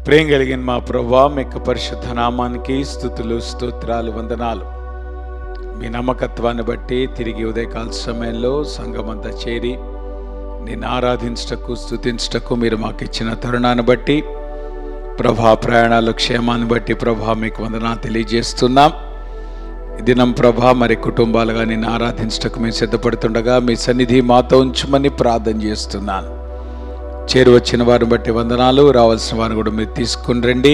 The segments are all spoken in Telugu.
ప్రేమ కలిగిన మా ప్రభువా, మీ యొక్క పరిశుద్ధ నామానికి స్తుతులు స్తోత్రాలు వందనాలు. మీ నమ్మకత్వాన్ని బట్టి తిరిగి ఉదయకాల సమయంలో సంఘమంతా చేరి నేను ఆరాధించటకు స్తుతించటకు మీరు మాకు ఇచ్చిన తరుణాన్ని బట్టి ప్రభా, ప్రయాణాలు క్షేమాన్ని బట్టి ప్రభా మీకు వందనాలు తెలియజేస్తున్నాం. ఈ దినం ప్రభా మరి కుటుంబాలుగా నేను ఆరాధించటకు మేము సిద్ధపడుతుండగా మీ సన్నిధి మాతో ఉంచమని ప్రార్థన చేస్తున్నాను. చేరువచ్చిన వారిని బట్టి వందనాలు. రావాల్సిన వారిని కూడా మీరు తీసుకుని రండి.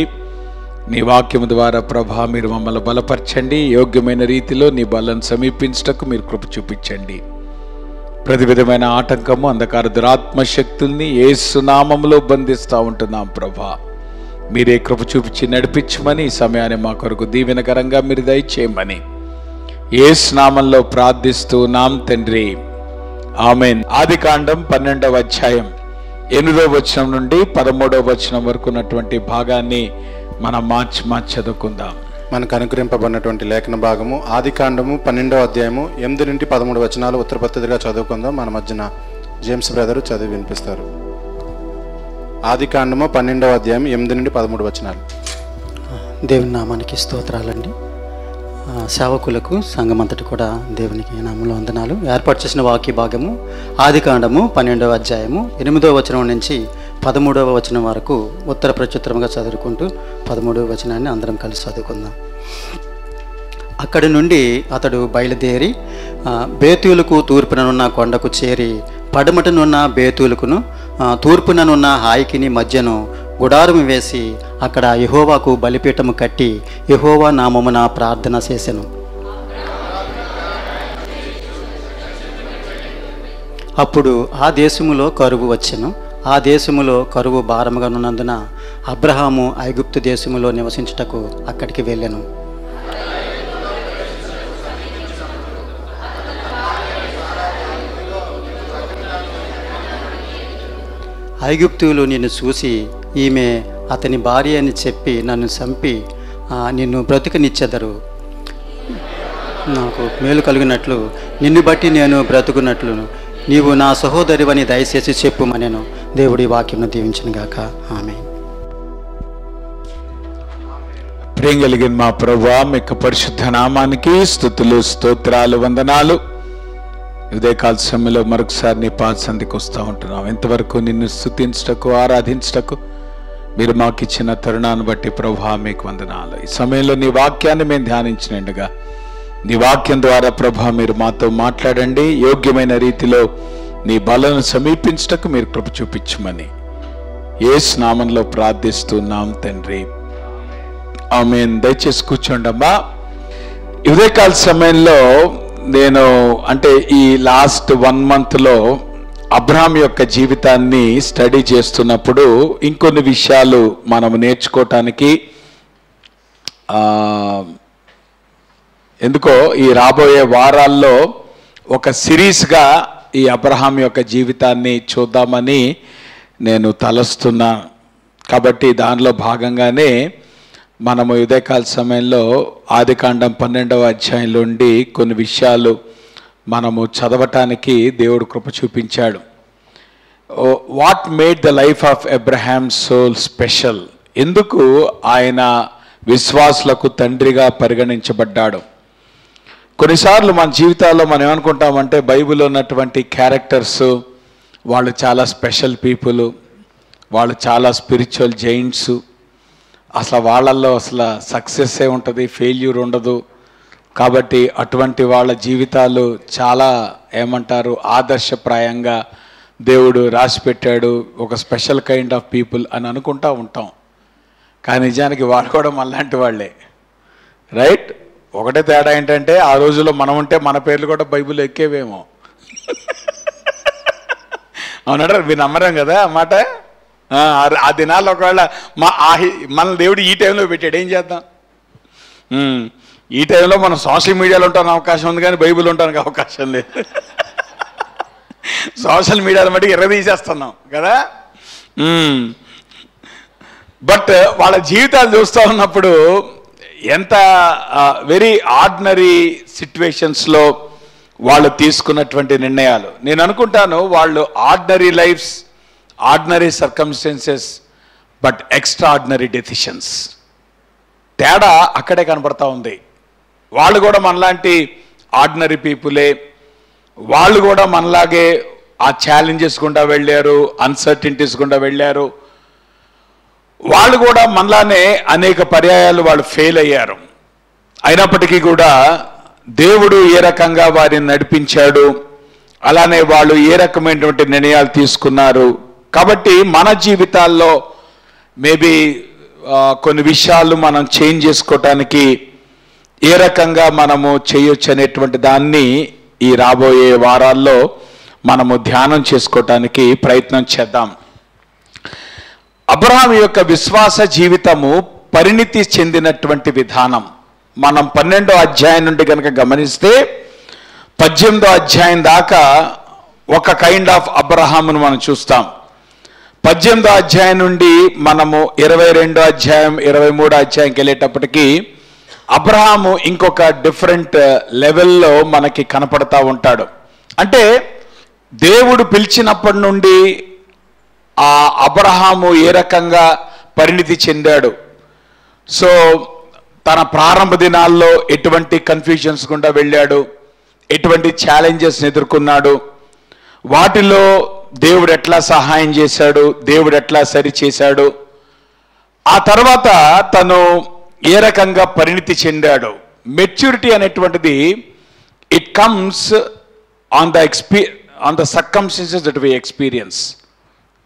నీ వాక్యము ద్వారా ప్రభా మీరు మమ్మల్ని బలపరచండి. యోగ్యమైన రీతిలో నీ బలను సమీపించటకు మీరు కృప చూపించండి. ప్రతి విధమైన ఆటంకము, అంధకార దురాత్మశక్తుల్ని యేసు నామములో బంధిస్తూ ఉంటున్నాం ప్రభా. మీరే కృప చూపించి నడిపించమని, ఈ సమయాన్ని మా కొరకు దీవెనకరంగా మీరు దయచేయమని యేసు నామంలో ప్రార్థిస్తున్నాం తండ్రి, ఆమేన్. ఆదికాండం 12వ అధ్యాయం 8వ వచనం నుండి 13వ వచనం వరకు ఉన్నటువంటి భాగాన్ని మనం మార్చి చదువుకుందాం. మనకు అనుగ్రహింపబడినటువంటి లేఖన భాగము ఆదికాండము 12వ అధ్యాయము 8 నుండి 13 వచనాలు ఉత్తర పద్ధతిగా చదువుకుందాం. మన మధ్యన జేమ్స్ బ్రదరు చదివి వినిపిస్తారు. ఆదికాండము 12వ అధ్యాయం 8 నుండి 13 వచనాలు. దేవుని నామానికి స్తోత్రాలండి. సేవకులకు సంఘమంతటి కూడా దేవునికి నామంలో వందనాలు. ఏర్పాటు చేసిన వాక్య భాగము ఆదికాండము 12వ అధ్యాయము 8వ వచనం నుంచి 13వ వచనం వరకు ఉత్తర ప్రత్యుత్తరంగా చదువుకుంటూ 13వ వచనాన్ని అందరం కలిసి చదువుకుందాం. అక్కడి నుండి అతడు బయలుదేరి బేతూలుకు తూర్పుననున్న కొండకు చేరి పడమటనున్న బేతూలుకును తూర్పుననున్న హాయికిని మధ్యను గుడారము వేసి అక్కడ యెహోవాకు బలిపీఠము కట్టి యెహోవా నామమున ప్రార్థన చేసెను. అప్పుడు ఆ దేశములో కరువు వచ్చెను. ఆ దేశములో కరువు భారముగా ఉన్నందున అబ్రహాము ఐగుప్తు దేశములో నివసించుటకు అక్కడికి వెళ్ళెను. ఐగుప్తులు నిన్ను చూసి ఈమె అతని భార్య అని చెప్పి నన్ను చంపి నిన్ను బ్రతుకునిచ్చెదరు. నాకు మేలు కలిగినట్లు నిన్ను బట్టి నేను బ్రతుకున్నట్లు నీవు నా సహోదరివని దయచేసి చెప్పుమనెను. దేవుడి వాక్యం దీవించును గాక. ఆమేన్. ప్రేమ కలిగిన మా ప్రభువా, మీ యొక్క పరిశుద్ధ నామానికి స్తుతులు స్తోత్రాలు వందనాలు. ఉదయకాల సమయంలో మరొకసారి నీ పాద సంధికి వస్తూ ఉంటున్నాం. ఎంతవరకు నిన్ను స్తుతించటకు, ఆరాధించటకు మీరు మాకు ఇచ్చిన తరుణాన్ని బట్టి ప్రభువా మీకు వందనాలు. ఈ సమయంలో నీ వాక్యాన్ని మేము ధ్యానించినట్టుగా నీ వాక్యం ద్వారా ప్రభువా మీరు మాతో మాట్లాడండి. యోగ్యమైన రీతిలో నీ బలను సమీపించటకు మీరు కృప చూపించమని యేసు నామంలో ప్రార్థిస్తున్నాం తండ్రి, ఆమేన్. దయచేసి కూర్చోండమ్మా. ఉదయకాల సమయంలో నేను ఈ లాస్ట్ 1 monthలో అబ్రహాం యొక్క జీవితాన్ని స్టడీ చేస్తున్నప్పుడు ఇంకొన్ని విషయాలు మనం నేర్చుకోవటానికి ఎందుకో ఈ రాబోయే వారాల్లో ఒక సిరీస్గా ఈ అబ్రహాం యొక్క జీవితాన్ని చూద్దామని నేను తలస్తున్నా. కాబట్టి దానిలో భాగంగానే మనము ఉదయకాల సమయంలో ఆదికాండం 12వ అధ్యాయంలో నుండి కొన్ని విషయాలు మనము చదవటానికి దేవుడు కృప చూపించాడు. What made the life of Abraham so special? ఎందుకు ఆయన విశ్వాసులకు తండ్రిగా పరిగణించబడ్డాడు? కొన్నిసార్లు మన జీవితాల్లో మనం ఏమనుకుంటామంటే బైబిల్లో ఉన్నటువంటి క్యారెక్టర్స్ వాళ్ళు చాలా స్పెషల్ పీపుల్, వాళ్ళు చాలా స్పిరిచువల్ జైంట్స్, అసలు వాళ్ళల్లో అసలు సక్సెస్సే ఉంటుంది, ఫెయిల్యూర్ ఉండదు. కాబట్టి అటువంటి వాళ్ళ జీవితాలు చాలా ఆదర్శప్రాయంగా దేవుడు రాసిపెట్టాడు, ఒక స్పెషల్ కైండ్ ఆఫ్ పీపుల్ అని అనుకుంటూ ఉంటాం. కానీ నిజానికి వాళ్ళు కూడా మనలాంటి వాళ్ళే, రైట్? ఒకటే తేడా ఏంటంటే ఆ రోజుల్లో మనం ఉంటే మన పేర్లు కూడా బైబిల్ ఎక్కేవేమో. అవునంటారు, మీరు నమ్మరం కదా అన్నమాట. ఆ దినాల్లో ఒకవేళ మన దేవుడు ఈ టైంలో పెట్టాడు, ఏం చేద్దాం? ఈ టైంలో మనం సోషల్ మీడియాలో ఉంటానికి అవకాశం ఉంది కానీ బైబిల్ ఉండడానికి అవకాశం లేదు. సోషల్ మీడియాలో మట్టి ఎర్రదీసేస్తున్నాం కదా. బట్ వాళ్ళ జీవితాలు చూస్తూ ఉన్నప్పుడు ఎంత వెరీ ఆర్డినరీ సిచ్యువేషన్స్లో వాళ్ళు తీసుకున్నటువంటి నిర్ణయాలు. నేను అనుకుంటాను వాళ్ళు ordinary lives, ordinary circumstances, but extraordinary decisions. తేడా అక్కడే కనబడతా ఉంది. వాళ్ళు కూడా మనలాంటి ఆర్డినరీ పీపులే, వాళ్ళు కూడా మనలాగే ఆ ఛాలెంజెస్ గుండా వెళ్ళారు, అన్సర్టనిటీస్ గుండా వెళ్ళారు. వాళ్ళు కూడా మనలానే అనేక పర్యాయాలు వాళ్ళు ఫెయిల్ అయ్యారు. అయినప్పటికీ కూడా దేవుడు ఏ రకంగా వారిని నడిపించాడు, అలానే వాళ్ళు ఏ రకమైనటువంటి నిర్ణయాలు తీసుకున్నారు. కాబట్టి మన జీవితాల్లో మేబీ కొన్ని విషయాలు మనం చేంజ్ చేసుకోవటానికి ఏ రకంగా మనము చేయొచ్చు అనేటువంటి దాన్ని ఈ రాబోయే వారాల్లో మనము ధ్యానం చేసుకోవటానికి ప్రయత్నం చేద్దాం. అబ్రహాము యొక్క విశ్వాస జీవితము పరిణితి చెందినటువంటి విధానం మనం 12వ అధ్యాయం నుండి కనుక గమనిస్తే 18వ అధ్యాయం దాకా ఒక కైండ్ ఆఫ్ అబ్రహామును మనం చూస్తాం. 18వ అధ్యాయం నుండి మనము 22వ అధ్యాయం 23వ అధ్యాయంకి వెళ్ళేటప్పటికీ అబ్రహాము ఇంకొక డిఫరెంట్ లెవెల్లో మనకి కనపడతా ఉంటాడు. అంటే దేవుడు పిలిచినప్పటి నుండి ఆ అబ్రహాము ఏ రకంగా పరిణితి చెందాడు. సో తన ప్రారంభ దినాల్లో ఎటువంటి కన్ఫ్యూజన్స్ గుండా వెళ్ళాడు, ఎటువంటి ఛాలెంజెస్ని ఎదుర్కొన్నాడు, వాటిలో దేవుడు ఎట్లా సహాయం చేశాడు, దేవుడు ఎట్లా సరిచేశాడు, ఆ తర్వాత తను ఏ రకంగా పరిణితి చెందాడు. మెచ్యూరిటీ అనేటువంటిది it comes on the circumstances that we experience.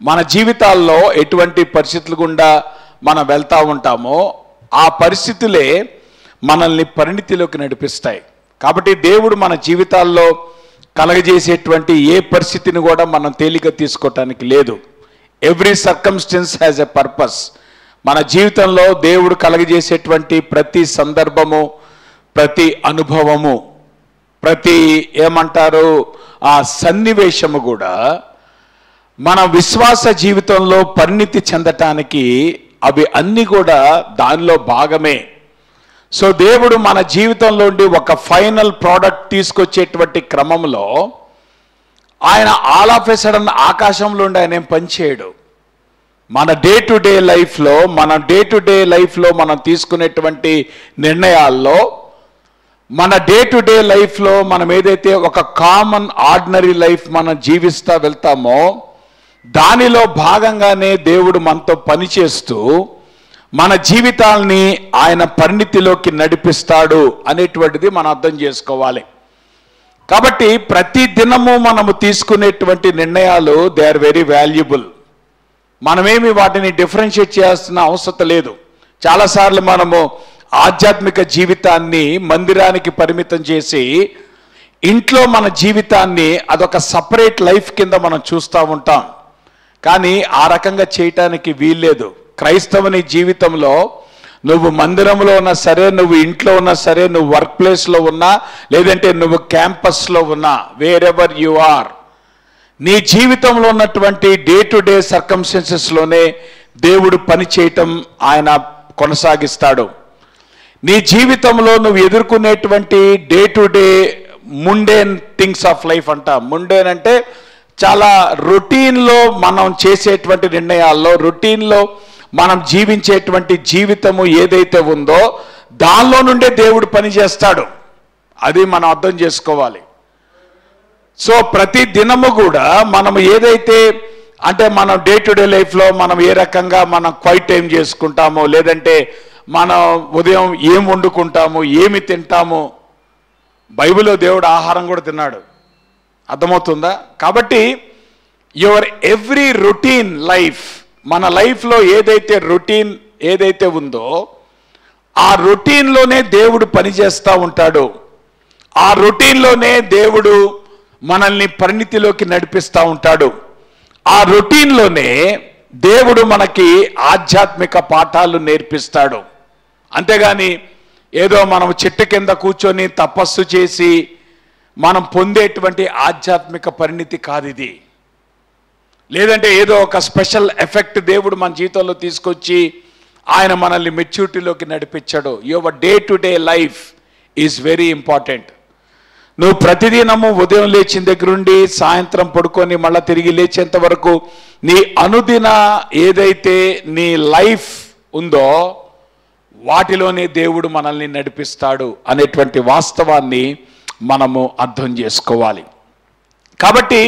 మన జీవితాల్లో ఎటువంటి పరిస్థితులు గుండా మనం వెళ్తూ ఉంటామో ఆ పరిస్థితులే మనల్ని పరిణితిలోకి నడిపిస్తాయి. కాబట్టి దేవుడు మన జీవితాల్లో కలగజేసేటువంటి ఏ పరిస్థితిని కూడా మనం తేలిక తీసుకోవటానికి లేదు. Every circumstance has a purpose. మన జీవితంలో దేవుడు కలగజేసేటువంటి ప్రతి సందర్భము, ప్రతి అనుభవము, ప్రతి ఆ సన్నివేశము కూడా మన విశ్వాస జీవితంలో పరిణితి చెందటానికి అవి అన్నీ కూడా దానిలో భాగమే. సో దేవుడు మన జీవితంలో ఉండి ఒక ఫైనల్ ప్రోడక్ట్ తీసుకొచ్చేటువంటి క్రమంలో ఆయన ఆల్ ఆఫ్ ఎ సడన్ ఆకాశంలో ఉండి ఆయన ఏం పనిచేయడు. మన డే టు డే లైఫ్లో మనం తీసుకునేటువంటి నిర్ణయాల్లో, మన డే టు డే లైఫ్లో మనం ఏదైతే ఒక కామన్ ఆర్డినరీ లైఫ్ మనం జీవిస్తూ వెళ్తామో దానిలో భాగంగానే దేవుడు మనతో పనిచేస్తూ మన జీవితాల్ని ఆయన పరిణితిలోకి నడిపిస్తాడు అనేటువంటిది మనం అర్థం చేసుకోవాలి. కాబట్టి ప్రతి దినము మనము తీసుకునేటువంటి నిర్ణయాలు దే ఆర్ వెరీ వాల్యుబుల్. మనమేమి వాటిని డిఫరెన్షియేట్ చేయాల్సిన అవసరం లేదు. చాలాసార్లు మనము ఆధ్యాత్మిక జీవితాన్ని మందిరానికి పరిమితం చేసి ఇంట్లో మన జీవితాన్ని అదొక సపరేట్ లైఫ్ కింద మనం చూస్తూ ఉంటాం. కానీ ఆ రకంగా చేయటానికి వీల్లేదు. క్రైస్తవుని జీవితంలో నువ్వు మందిరంలో ఉన్నా సరే, నువ్వు ఇంట్లో ఉన్నా సరే, నువ్వు వర్క్ ప్లేస్లో ఉన్నా, లేదంటే నువ్వు క్యాంపస్లో ఉన్నా, వేర్ ఎవర్ యు ఆర్, నీ జీవితంలో ఉన్నటువంటి డే టు డే సర్కమ్స్టెన్సెస్లోనే దేవుడు పని చేయటం ఆయన కొనసాగిస్తాడు. నీ జీవితంలో నువ్వు ఎదుర్కొనేటువంటి day to day mundane things of life అంట. ముండేన్ అంటే చాలా రొటీన్లో మనం చేసేటువంటి నిర్ణయాల్లో, రొటీన్లో మనం జీవించేటువంటి జీవితము ఏదైతే ఉందో దానిలో నుండే దేవుడు పని చేస్తాడు. అది మనం అర్థం చేసుకోవాలి. సో ప్రతి దినము కూడా మనం ఏదైతే అంటే మనం డే టు డే లైఫ్లో మనం ఏ రకంగా మనం క్వైట్ టైం చేసుకుంటామో, లేదంటే మనం ఉదయం ఏం వండుకుంటాము, ఏమి తింటాము. బైబిల్లో దేవుడు ఆహారం కూడా తిన్నాడు. అర్థమవుతుందా? కాబట్టి యువర్ ఎవ్రీ రొటీన్ లైఫ్, మన లైఫ్లో ఏదైతే రొటీన్ ఏదైతే ఉందో ఆ రొటీన్లోనే దేవుడు పనిచేస్తూ ఉంటాడు. ఆ రొటీన్లోనే దేవుడు మనల్ని పరిణితిలోకి నడిపిస్తూ ఉంటాడు. ఆ రొటీన్లోనే దేవుడు మనకి ఆధ్యాత్మిక పాఠాలు నేర్పిస్తాడు. అంతేగాని ఏదో మనం చెట్టు కింద కూర్చొని తపస్సు చేసి మనం పొందేటువంటి ఆధ్యాత్మిక పరిణితి కాదు ఇది. లేదంటే ఏదో ఒక స్పెషల్ ఎఫెక్ట్ దేవుడు మన జీవితంలో తీసుకొచ్చి ఆయన మనల్ని మెచ్యూరిటీలోకి నడిపించాడు. Your day to day life is very important. నువ్వు ప్రతిదినము ఉదయం లేచిన దగ్గర నుండి సాయంత్రం పడుకొని మళ్ళీ తిరిగి లేచేంత వరకు నీ అనుదిన ఏదైతే నీ లైఫ్ ఉందో వాటిలోనే దేవుడు మనల్ని నడిపిస్తాడు అనేటువంటి వాస్తవాన్ని మనము అర్థం చేసుకోవాలి. కాబట్టి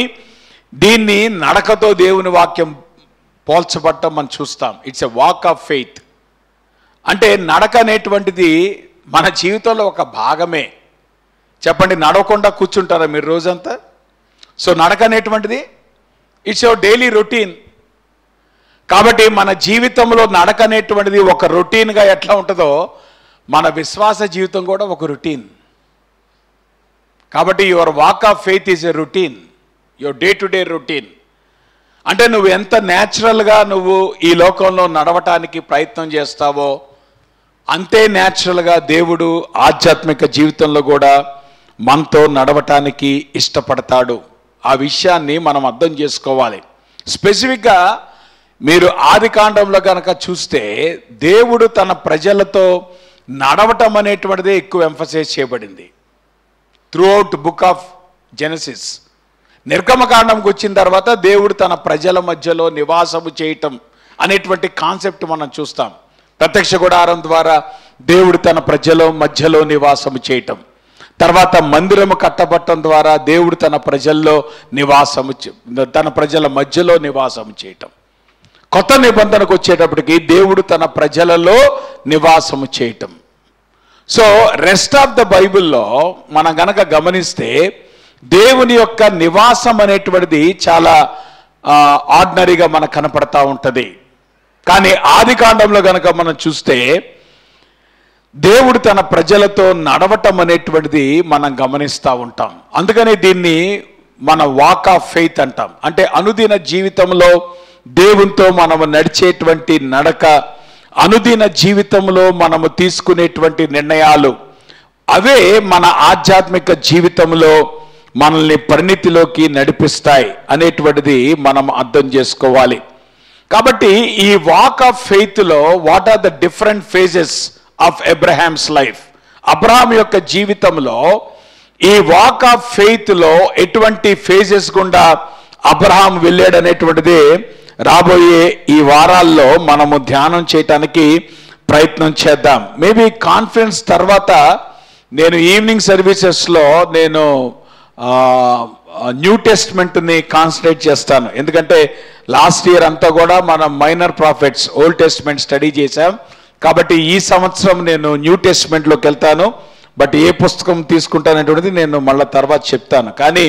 దీన్ని నడకతో దేవుని వాక్యం పోల్చబట్టం మనం చూస్తాం. It's a walk of faith. అంటే నడక అనేటువంటిది మన జీవితంలో ఒక భాగమే. చెప్పండి, నడవకుండా కూర్చుంటారా మీరు రోజంతా? సో నడక అనేటువంటిది ఇట్స్ యువర్ డైలీ రొటీన్. కాబట్టి మన జీవితంలో నడక అనేటువంటిది ఒక రొటీన్గా ఎట్లా ఉంటుందో మన విశ్వాస జీవితం కూడా ఒక రొటీన్. కాబట్టి your walk of faith is a routine, your day to day routine. అంటే నువ్వు ఎంత న్యాచురల్గా నువ్వు ఈ లోకంలో నడవటానికి ప్రయత్నం చేస్తావో అంతే న్యాచురల్గా దేవుడు ఆధ్యాత్మిక జీవితంలో కూడా మనతో నడవటానికి ఇష్టపడతాడు. ఆ విషయాన్ని మనం అర్థం చేసుకోవాలి. స్పెసిఫిక్గా మీరు ఆదికాండంలో కనుక చూస్తే దేవుడు తన ప్రజలతో నడవటం అనేటువంటిదే ఎక్కువ ఎంఫసైజ్ చేయబడింది త్రూఅవుట్ బుక్ ఆఫ్ జెనసిస్. నిర్గమకాండంకి వచ్చిన తర్వాత దేవుడు తన ప్రజల మధ్యలో నివాసము చేయటం అనేటువంటి కాన్సెప్ట్ మనం చూస్తాం. ప్రత్యక్ష గుడారం ద్వారా దేవుడు తన ప్రజల మధ్యలో నివాసము చేయటం, తర్వాత మందిరము కట్టబట్టడం ద్వారా దేవుడు తన ప్రజల మధ్యలో నివాసము చేయటం. కొత్త నిబంధనకు వచ్చేటప్పటికి దేవుడు తన ప్రజలలో నివాసము చేయటం. సో రెస్ట్ ఆఫ్ ద బైబిల్లో మనం గనక గమనిస్తే దేవుని యొక్క నివాసం అనేటువంటిది చాలా ఆర్డినరీగా మనకు కనపడతా ఉంటుంది. కానీ ఆది కాండంలో గనక మనం చూస్తే దేవుడు తన ప్రజలతో నడవటం అనేటువంటిది మనం గమనిస్తూ ఉంటాం. అందుకని దీన్ని మన వాక్ ఆఫ్ ఫెయిత్ అంటాం. అంటే అనుదిన జీవితంలో దేవునితో మనము నడిచేటువంటి నడక, అనుదిన జీవితంలో మనము తీసుకునేటువంటి నిర్ణయాలు, అవే మన ఆధ్యాత్మిక జీవితంలో మనల్ని పరిణితిలోకి నడిపిస్తాయి అనేటువంటిది మనం అర్థం చేసుకోవాలి. కాబట్టి ఈ వాక్ ఆఫ్ ఫెయిత్లో what are the different phases of Abraham's life? Abraham యొక్క జీవితంలో ఈ వాక్ ఆఫ్ ఫెయిత్లో ఎటువంటి ఫేజెస్ గుండా అబ్రహాం వెళ్ళాడు అనేటువంటిది రాబోయే ఈ వారాల్లో మనము ధ్యానం చేయటానికి ప్రయత్నం చేద్దాం. మేబీ కాన్ఫరెన్స్ తర్వాత నేను ఈవినింగ్ సర్వీసెస్లో నేను న్యూ టెస్ట్మెంట్ని కాన్సన్ట్రేట్ చేస్తాను. ఎందుకంటే లాస్ట్ ఇయర్ అంతా కూడా మనం minor prophets, old testament study చేశాం. కాబట్టి ఈ సంవత్సరం నేను న్యూ టెస్ట్మెంట్లోకి వెళ్తాను. బట్ ఏ పుస్తకం తీసుకుంటానటువంటిది నేను మళ్ళీ తర్వాత చెప్తాను. కానీ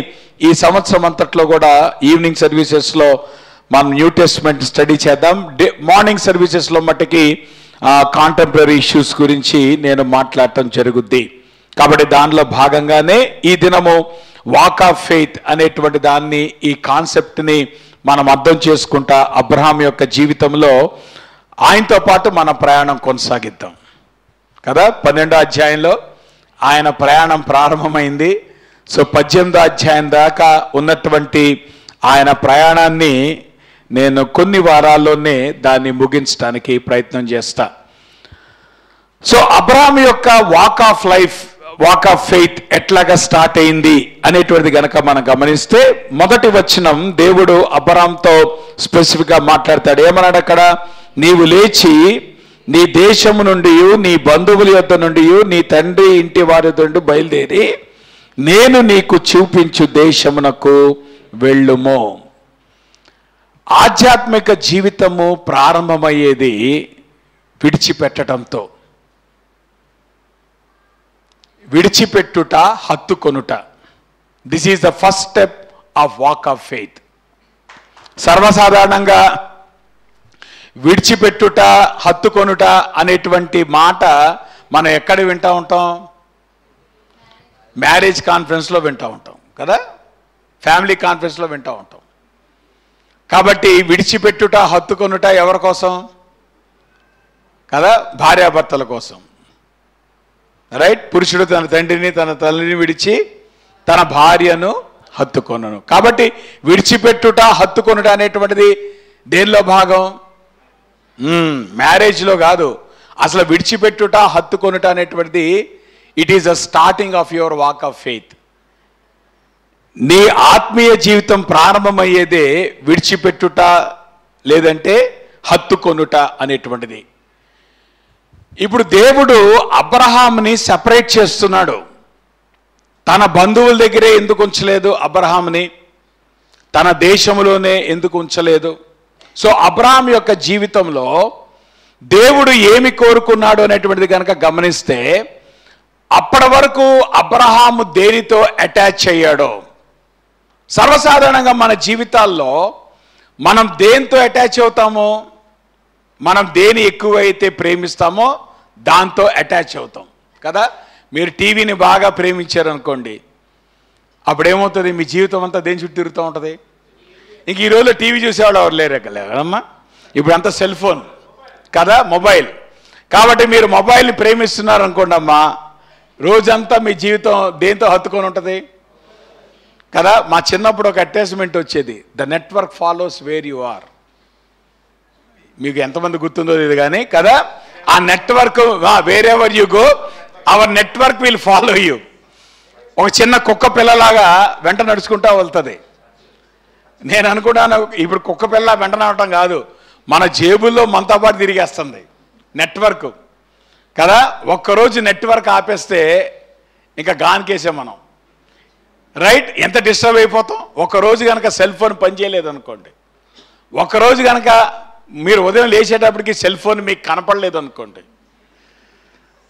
ఈ సంవత్సరం అంతట్లో కూడా ఈవినింగ్ సర్వీసెస్లో మనం న్యూ టెస్ట్మెంట్ స్టడీ చేద్దాం. మార్నింగ్ సర్వీసెస్లో మట్టుకి కాంటెంపరీ ఇష్యూస్ గురించి నేను మాట్లాడటం జరుగుద్ది. కాబట్టి దానిలో భాగంగానే ఈ దినము వాక్ ఆఫ్ ఫెయిత్ అనేటువంటి దాన్ని, ఈ కాన్సెప్ట్ని మనం అర్థం చేసుకుంటా అబ్రహాం యొక్క జీవితంలో ఆయనతో పాటు మన ప్రయాణం కొనసాగిద్దాం కదా. 12వ అధ్యాయంలో ఆయన ప్రయాణం ప్రారంభమైంది. సో 18వ అధ్యాయం దాకా ఉన్నటువంటి ఆయన ప్రయాణాన్ని నేను కొన్ని వారాల్లోనే దాన్ని ముగించడానికి ప్రయత్నం చేస్తా. సో అబ్రహాం యొక్క walk of life, walk of faith ఎట్లాగా స్టార్ట్ అయింది అనేటువంటిది గనక మనం గమనిస్తే, మొదటి వచనం దేవుడు అబ్రహాంతో స్పెసిఫిక్గా మాట్లాడతాడు. ఏమన్నాడు అక్కడ? నీవు లేచి నీ దేశము నుండి, నీ బంధువుల యొద్ద నుండి, నీ తండ్రి ఇంటి వారి నుండి బయలుదేరి నేను నీకు చూపించు దేశమునకు వెళ్ళుము. ఆధ్యాత్మిక జీవితము ప్రారంభమయ్యేది విడిచిపెట్టడంతో. విడిచిపెట్టుట, హత్తుకొనుట. This is the first step of walk of faith. సర్వసాధారణంగా విడిచిపెట్టుట, హత్తుకొనుట అనేటువంటి మాట మనం ఎక్కడ వింటూ ఉంటాం? మ్యారేజ్ కాన్ఫరెన్స్లో వింటూ ఉంటాం కదా, ఫ్యామిలీ కాన్ఫరెన్స్లో వింటూ ఉంటాం. కాబట్టి విడిచిపెట్టుట, హత్తుకొనుట ఎవరి కోసం కదా? భార్యాభర్తల కోసం, రైట్? పురుషుడు తన తండ్రిని తన తల్లిని విడిచి తన భార్యను హత్తుకొనను. కాబట్టి విడిచిపెట్టుట, హత్తుకొనుట అనేటువంటిది దేనిలో భాగం? మ్యారేజ్లో కాదు. అసలు విడిచిపెట్టుట, హత్తుకొనుట అనేటువంటిది it is the starting of your walk of faith. నీ ఆత్మీయ జీవితం ప్రారంభమయ్యేదే విడిచిపెట్టుట లేదంటే హత్తుకొనుట అనేటువంటిది. ఇప్పుడు దేవుడు అబ్రహాముని సెపరేట్ చేస్తున్నాడు. తన బంధువుల దగ్గరే ఎందుకు ఉంచలేదు అబ్రహాముని? తన దేశంలోనే ఎందుకు ఉంచలేదు? సో అబ్రహాం యొక్క జీవితంలో దేవుడు ఏమి కోరుకున్నాడు అనేటువంటిది కనుక గమనిస్తే, అప్పటి వరకు అబ్రహాము దేనితో అటాచ్ అయ్యాడో, సర్వసాధారణంగా మన జీవితాల్లో మనం దేంతో అటాచ్ అవుతామో, మనం దేని ఎక్కువైతే ప్రేమిస్తామో దాంతో అటాచ్ అవుతాం కదా. మీరు టీవీని బాగా ప్రేమించారనుకోండి, అప్పుడేమవుతుంది? మీ జీవితం అంతా దేని చుట్టూ తిరుగుతూ ఉంటుంది. ఇంక ఈ రోజులో టీవీ చూసేవాళ్ళు ఎవరు లేరు కదమ్మా. ఇప్పుడు అంతా సెల్ ఫోన్ కదా, మొబైల్. కాబట్టి మీరు మొబైల్ని ప్రేమిస్తున్నారు అనుకోండి అమ్మా, రోజంతా మీ జీవితం దేంతో హత్తుకొని ఉంటుంది కదా. మా చిన్నప్పుడు ఒక అటాచ్మెంట్ వచ్చేది, the network follows where you are. మీకు ఎంతమంది గుర్తుందో ఇది కానీ కదా. ఆ network wherever you go our network will follow you. ఒక చిన్న కుక్క పిల్లలాగా వెంట నడుచుకుంటా వెళ్తుంది. నేను అనుకున్నాను, ఇప్పుడు కుక్క పిల్ల వెంట నడవటం కాదు, మన జేబుల్లో మనతో పాటు తిరిగేస్తుంది నెట్వర్క్ కదా. ఒక్కరోజు నెట్వర్క్ ఆపేస్తే ఇంకా గానికేసాం మనం, రైట్? ఎంత డిస్టర్బ్ అయిపోతాం. ఒకరోజు కనుక సెల్ ఫోన్ పనిచేయలేదు అనుకోండి, ఒకరోజు కనుక మీరు ఉదయం లేచేటప్పటికి సెల్ ఫోన్ మీకు కనపడలేదు అనుకోండి,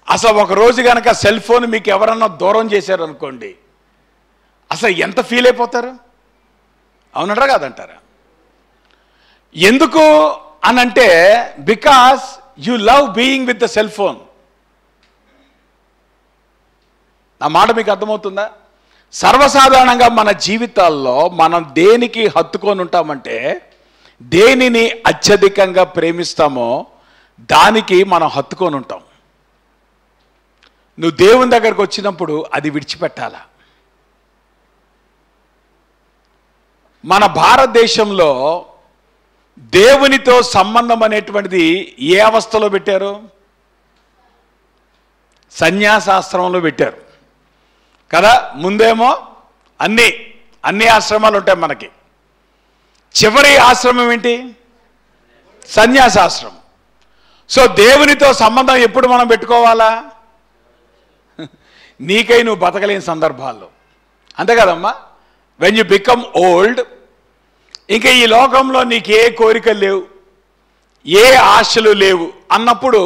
అసలు ఒకరోజు కనుక సెల్ ఫోన్ మీకు ఎవరన్నా దూరం చేశారు అనుకోండి, అసలు ఎంత ఫీల్ అయిపోతారు? అవునంటారా కాదంటారా? ఎందుకు అనంటే, because you love being with the cell phone. నా మాట మీకు అర్థమవుతుందా? సర్వసాధారణంగా మన జీవితాల్లో మనం దేనికి హత్తుకొని ఉంటామంటే, దేనిని అత్యధికంగా ప్రేమిస్తామో దానికి మనం హత్తుకొని ఉంటాం. నువ్వు దేవుని దగ్గరకు వచ్చినప్పుడు అది విడిచిపెట్టాలా. మన భారతదేశంలో దేవునితో సంబంధం అనేటువంటిది ఏ అవస్థలో పెట్టారు? సన్యాసాశ్రమంలో పెట్టారు కదా. ముందేమో అన్ని ఆశ్రమాలు ఉంటాయి మనకి. చివరి ఆశ్రమం ఏంటి? సన్యాసాశ్రమం. సో దేవునితో సంబంధం ఎప్పుడు మనం పెట్టుకోవాలా? నీకై నువ్వు బతకలేని సందర్భాల్లో, అంతే కదమ్మా. వెన్ యు బికమ్ ఓల్డ్, ఇంకా ఈ లోకంలో నీకు ఏ కోరికలు లేవు, ఏ ఆశలు లేవు అన్నప్పుడు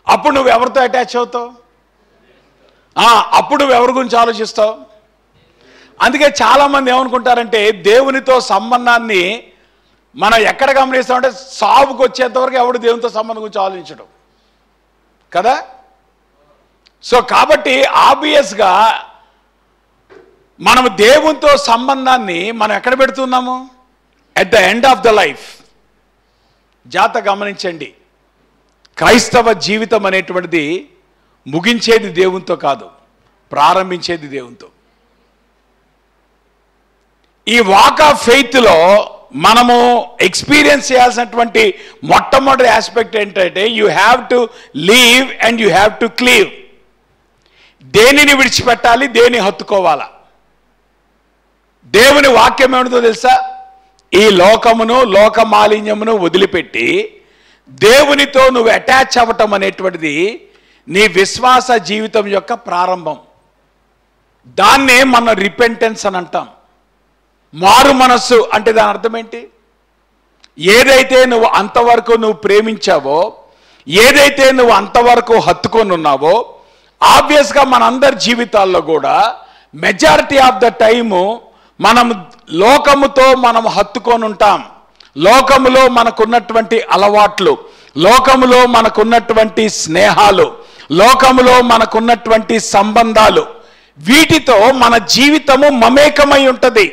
అప్పుడు నువ్వు ఎవరితో అటాచ్ అవుతావు? అప్పుడు నువ్వు ఎవరి గురించి ఆలోచిస్తావు? అందుకే చాలామంది ఏమనుకుంటారంటే, దేవునితో సంబంధాన్ని మనం ఎక్కడ గమనిస్తామంటే, సాగుకు వచ్చేంతవరకు ఎవడు దేవునితో సంబంధం గురించి ఆలోచించడం కదా. సో కాబట్టి ఆబ్వియస్గా మనము దేవునితో సంబంధాన్ని మనం ఎక్కడ పెడుతున్నాము? At the end of the life. జాగ్రత్త గమనించండి, క్రైస్తవ జీవితం అనేటువంటిది ముగించేది దేవునితో కాదు, ప్రారంభించేది దేవునితో. ఈ వాక్ ఆఫ్ ఫెయిత్లో మనము ఎక్స్పీరియన్స్ చేయాల్సినటువంటి మొట్టమొదటి ఆస్పెక్ట్ ఏంటంటే, you have to leave and you have to cleave. దేనిని విడిచిపెట్టాలి, దేని హత్తుకోవాలా? దేవుని వాక్యం ఏమిటో తెలుసా? ఈ లోకమును, లోక మాలిన్యమును వదిలిపెట్టి దేవునితో నువ్వు అటాచ్ అవ్వటం అనేటువంటిది నీ విశ్వాస జీవితం యొక్క ప్రారంభం. దాన్నే మనం రిపెంటెన్స్ అని అంటాం. మారు మనస్సు అంటే దాని అర్థం ఏంటి? ఏదైతే నువ్వు అంతవరకు నువ్వు ప్రేమించావో, ఏదైతే నువ్వు అంతవరకు హత్తుకొని ఉన్నావో, ఆబ్వియస్గా మనందరి జీవితాల్లో కూడా మెజారిటీ ఆఫ్ ద టైము మనం లోకముతో మనం హత్తుకొని ఉంటాం. లోకములో మనకున్నటువంటి అలవాట్లు, లోకములో మనకున్నటువంటి స్నేహాలు, లోకములో మనకున్నటువంటి సంబంధాలు, వీటితో మన జీవితము మమేకమై ఉంటుంది.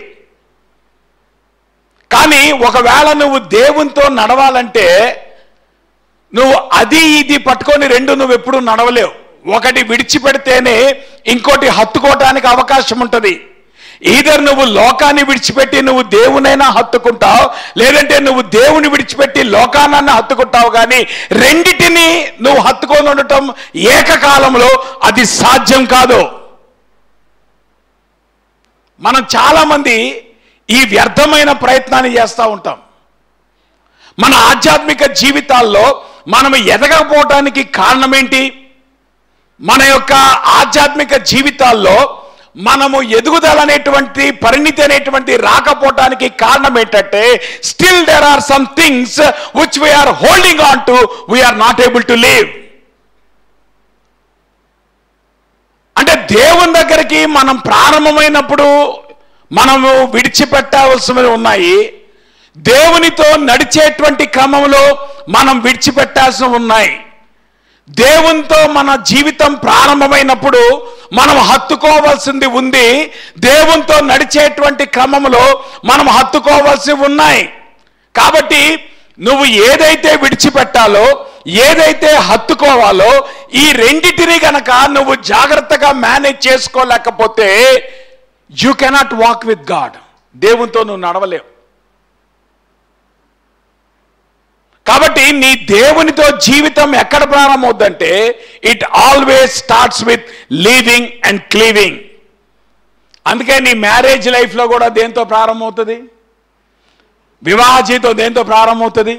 కానీ ఒకవేళ నువ్వు దేవునితో నడవాలంటే నువ్వు అది ఇది పట్టుకొని రెండు నువ్వు ఎప్పుడూ నడవలేవు. ఒకటి విడిచిపెడితేనే ఇంకోటి హత్తుకోవటానికి అవకాశం ఉంటుంది. ఈధర్ నువ్వు లోకాన్ని విడిచిపెట్టి నువ్వు దేవునైనా హత్తుకుంటావు, లేదంటే నువ్వు దేవుని విడిచిపెట్టి లోకానన్నా హత్తుకుంటావు. కానీ రెండిటిని నువ్వు హత్తుకొని ఉండటం ఏకకాలంలో అది సాధ్యం కాదు. మనం చాలామంది ఈ వ్యర్థమైన ప్రయత్నాన్ని చేస్తూ ఉంటాం. మన ఆధ్యాత్మిక జీవితాల్లో మనం ఎదగకపోవటానికి కారణం ఏంటి? మన యొక్క ఆధ్యాత్మిక జీవితాల్లో మనము ఎదుగుదల అనేటువంటి పరిణితి అనేటువంటి రాకపోవటానికి కారణం ఏంటంటే still there are some things which we're holding on to, we're not able to live. అంటే దేవుని దగ్గరికి మనం ప్రారంభమైనప్పుడు మనము విడిచిపెట్టాల్సినవి ఉన్నాయి. దేవునితో నడిచేటువంటి క్రమంలో మనం విడిచిపెట్టాల్సినవి ఉన్నాయి. దేవునితో మన జీవితం ప్రారంభమైనప్పుడు మనం హత్తుకోవాల్సింది ఉంది. దేవునితో నడిచేటువంటి క్రమంలో మనం హత్తుకోవాల్సి ఉన్నాయి. కాబట్టి నువ్వు ఏదైతే విడిచిపెట్టాలో, ఏదైతే హత్తుకోవాలో, ఈ రెండిటిని గనక నువ్వు జాగ్రత్తగా మేనేజ్ చేసుకోలేకపోతే you cannot walk with God. దేవునితో నువ్వు నడవలేవు. కాబట్టి నీ దేవునితో జీవితం ఎక్కడ ప్రారంభమవుతుందంటే it always starts with leaving and cleaving. అందుకే నీ మ్యారేజ్ లైఫ్లో కూడా దేంతో ప్రారంభమవుతుంది? వివాహ జీవితం దేంతో ప్రారంభమవుతుంది?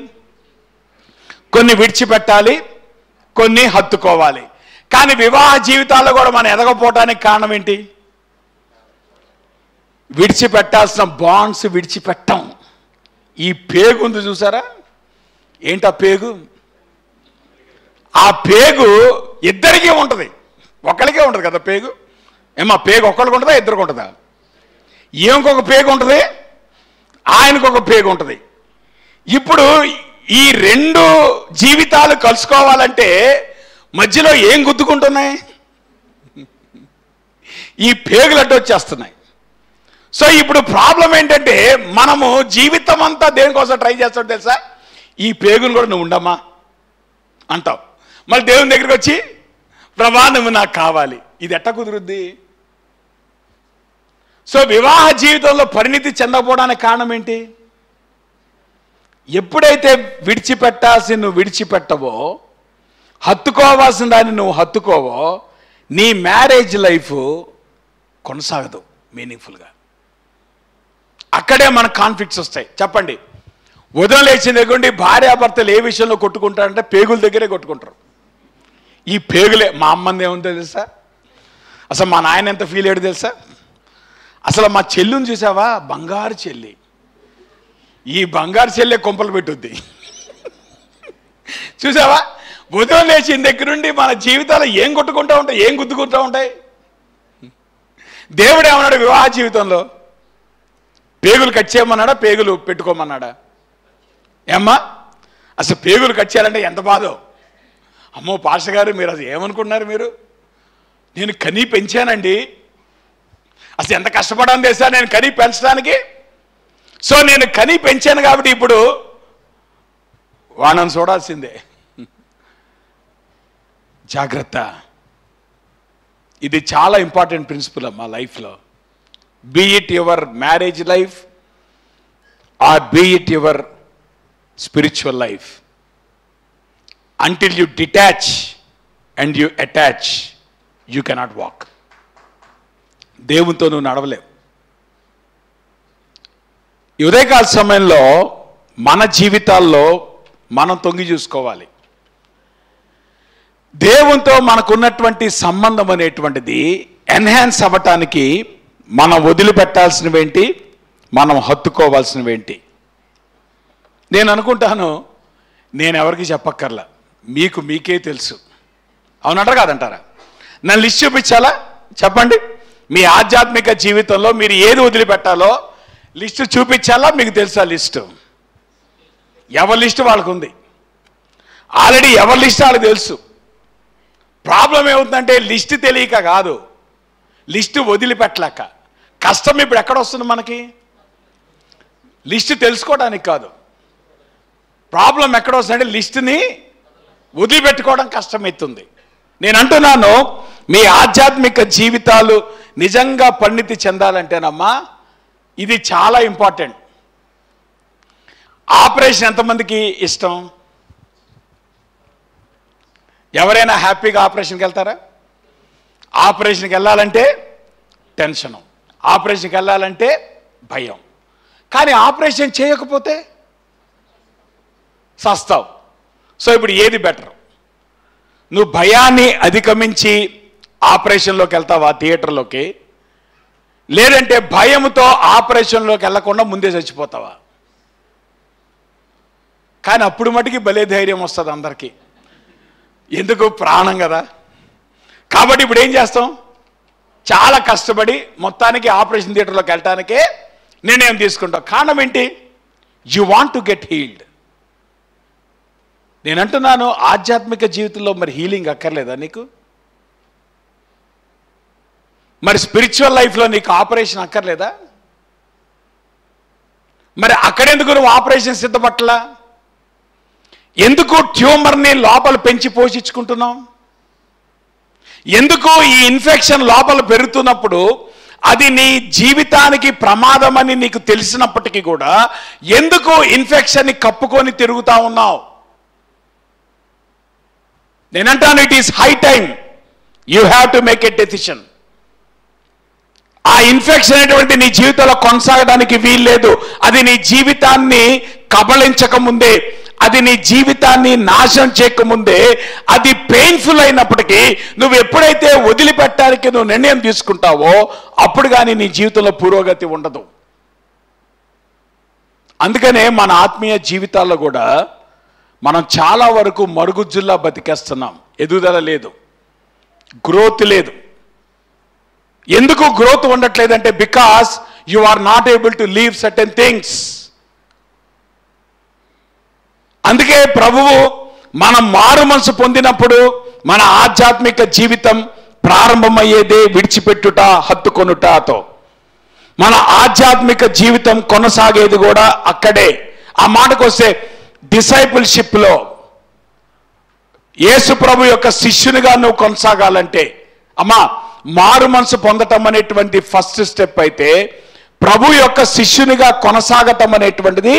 కొన్ని విడిచిపెట్టాలి, కొన్ని హత్తుకోవాలి. కానీ వివాహ జీవితాల్లో కూడా మనం ఎదగపోవటానికి కారణం ఏంటి? విడిచిపెట్టాల్సిన బాండ్స్ విడిచిపెట్టాం. ఈ పేగు ఉంది చూసారా? ఏంటి ఆ పేగు? ఆ పేగు ఇద్దరికీ ఉంటుంది, ఒకరికే ఉంటుంది కదా పేగు. ఏమా పేగు ఒక్కరికి ఉంటుందా, ఇద్దరికి ఉంటుందా? ఏమికొక పేగు ఉంటుంది, ఆయనకు ఒక పేగు ఉంటుంది. ఇప్పుడు ఈ రెండు జీవితాలు కలుసుకోవాలంటే మధ్యలో ఏం గుద్దుకుంటున్నాయి? ఈ పేగులు అడ్డు వచ్చేస్తున్నాయి. సో ఇప్పుడు ప్రాబ్లం ఏంటంటే మనము జీవితం అంతా దేనికోసం ట్రై చేస్తాం తెలుసా? ఈ పేగులు కూడా నువ్వు ఉండమ్మా అంటావు. మళ్ళీ దేవుని దగ్గరికి వచ్చి ప్రభా నువ్వు నాకు కావాలి. ఇది ఎట్ట కుదురుద్ది? సో వివాహ జీవితంలో పరిణితి చెందకపోవడానికి కారణం ఏంటి? ఎప్పుడైతే విడిచిపెట్టాల్సి నువ్వు విడిచిపెట్టవో, హత్తుకోవాల్సిన దాన్ని నువ్వు హత్తుకోవో, నీ మ్యారేజ్ లైఫ్ కొనసాగదు మీనింగ్ఫుల్గా. అక్కడే మన కాన్ఫ్లిక్ట్స్ వస్తాయి. చెప్పండి, ఉదయం లేచిన దగ్గర భార్యాభర్తలు ఏ విషయంలో కొట్టుకుంటారంటే పేగుల దగ్గరే కొట్టుకుంటారు. ఈ పేగులే. మా అమ్మంది ఏముందో తెలుసా? అసలు మా నాయన ఎంత ఫీల్ అయ్యాడు తెలుసా? అసలు మా చెల్లుని చూసావా? బంగారు చెల్లి. ఈ బంగారు చెల్లె కొంపలు పెట్టుద్ది. చూసావా? ఉదయం లేచిన దగ్గర నుండి మన జీవితాలు ఏం కొట్టుకుంటూ ఉంటాయి, ఏం గుద్దుకుంటూ ఉంటాయి. దేవుడు ఏమన్నాడు వివాహ జీవితంలో? పేగులు కట్ చేయమన్నాడా, పేగులు పెట్టుకోమన్నాడా? ఏమ్మా అసలు పేగులు కట్ చేయాలంటే ఎంత బాధో. అమ్మో పాస్టర్ గారు మీరు అసలు ఏమనుకున్నారు? మీరు నేను కనీ పెంచానండి, అసలు ఎంత కష్టపడాను తెలుసా నేను కనీ పెంచడానికి. సో నేను కనీ పెంచాను కాబట్టి ఇప్పుడు వాణను చూడాల్సిందే. జాగ్రత్త. ఇది చాలా ఇంపార్టెంట్ ప్రిన్సిపల్ మా లైఫ్లో. Be it your marriage life or be it your spiritual life. Until you detach and you attach, you cannot walk. దేవునితో నువ్వు నడవలేవు. ఈ ఉదయకాల సమయంలో మన జీవితాల్లో మనం తొంగి చూసుకోవాలి. దేవునితో మనకున్నటువంటి సంబంధం అనేటువంటిది ఎన్హాన్స్ అవ్వటానికి మనం వదిలిపెట్టాల్సినవేంటి, మనం హత్తుకోవాల్సినవేంటి? నేను అనుకుంటాను, నేను ఎవరికి చెప్పక్కర్లా, మీకు మీకే తెలుసు. అవునంటారా కాదంటారా? నన్ను లిస్ట్ చూపించాలా? చెప్పండి. మీ ఆధ్యాత్మిక జీవితంలో మీరు ఏది వదిలిపెట్టాలో లిస్టు చూపించాలా? మీకు తెలుసా లిస్టు? ఎవరి లిస్టు వాళ్ళకు ఉంది. ఆల్రెడీ ఎవరి లిస్టు వాళ్ళకి తెలుసు. ప్రాబ్లం ఏమవుతుందంటే లిస్టు తెలియక కాదు, లిస్టు వదిలిపెట్టలేక. కష్టం ఇప్పుడు ఎక్కడ వస్తుంది మనకి? లిస్టు తెలుసుకోవడానికి కాదు, ప్రాబ్లం ఎక్కడ వస్తుందంటే లిస్టుని వదిలిపెట్టుకోవడం కష్టమవుతుంది. నేను అంటున్నాను, మీ ఆధ్యాత్మిక జీవితాలు నిజంగా పరిణితి చెందాలంటేనమ్మా ఇది చాలా ఇంపార్టెంట్. ఆపరేషన్ ఎంతమందికి ఇష్టం? ఎవరైనా హ్యాపీగా ఆపరేషన్కి వెళ్తారా? ఆపరేషన్కి వెళ్ళాలంటే టెన్షను. ఆపరేషన్కి వెళ్ళాలంటే భయం. కానీ ఆపరేషన్ చేయకపోతే సస్తావు. సో ఇప్పుడు ఏది బెటర్? నువ్వు భయాన్ని అధిగమించి ఆపరేషన్లోకి వెళ్తావా థియేటర్లోకి, లేదంటే భయంతో ఆపరేషన్లోకి వెళ్లకుండా ముందే చచ్చిపోతావా? కానీ అప్పుడు మటుకి భలే ధైర్యం వస్తుంది అందరికీ. ఎందుకు? ప్రాణం కదా. కాబట్టి ఇప్పుడు ఏం చేస్తాం? చాలా కష్టపడి మొత్తానికి ఆపరేషన్ థియేటర్లోకి వెళ్ళటానికే నిర్ణయం తీసుకుంటాం. కారణం ఏంటి? You want to get healed. నేను అంటున్నాను, ఆధ్యాత్మిక జీవితంలో మరి హీలింగ్ అక్కర్లేదా నీకు? మరి స్పిరిచువల్ లైఫ్లో నీకు ఆపరేషన్ అక్కర్లేదా? మరి అక్కడెందుకు నువ్వు ఆపరేషన్ సిద్ధపట్టలా? ఎందుకు ట్యూమర్ని లోపల పెంచి పోషించుకుంటున్నావు? ఎందుకు ఈ ఇన్ఫెక్షన్ లోపల పెరుగుతున్నప్పుడు అది నీ జీవితానికి ప్రమాదమని నీకు తెలిసినప్పటికీ కూడా ఎందుకు ఇన్ఫెక్షన్ని కప్పుకొని తిరుగుతా ఉన్నావు? నేనంటాను, it is high time you have to make a decision. ఆ ఇన్ఫెక్షన్ అనేటువంటి నీ జీవితంలో కొనసాగడానికి వీల్లేదు. అది నీ జీవితాన్ని కబళించక ముందే, అది నీ జీవితాన్ని నాశనం చేయకముందే, అది పెయిన్ఫుల్ అయినప్పటికీ నువ్వు ఎప్పుడైతే వదిలిపెట్టడానికి నువ్వు నిర్ణయం తీసుకుంటావో అప్పుడు కానీ నీ జీవితంలో పురోగతి ఉండదు. అందుకనే మన ఆత్మీయ జీవితాల్లో కూడా మనం చాలా వరకు మరుగుజ్జుల్లా బతికేస్తున్నాం. ఎదుగుదల లేదు, గ్రోత్ లేదు. ఎందుకు గ్రోత్ ఉండట్లేదంటే because you are not able to leave certain things. అందుకే ప్రభువు మనం మారు మనసు పొందినప్పుడు మన ఆధ్యాత్మిక జీవితం ప్రారంభమయ్యేదే విడిచిపెట్టుట హత్తుకొనుటతో. మన ఆధ్యాత్మిక జీవితం కొనసాగేది కూడా అక్కడే. ఆ మాటకు వస్తే డిసైపుల్షిప్లో యేసు ప్రభు యొక్క శిష్యునిగా నువ్వు కొనసాగాలంటే, అమ్మా మారు మనసు పొందటం అనేటువంటి ఫస్ట్ స్టెప్ అయితే, ప్రభు యొక్క శిష్యునిగా కొనసాగటం అనేటువంటిది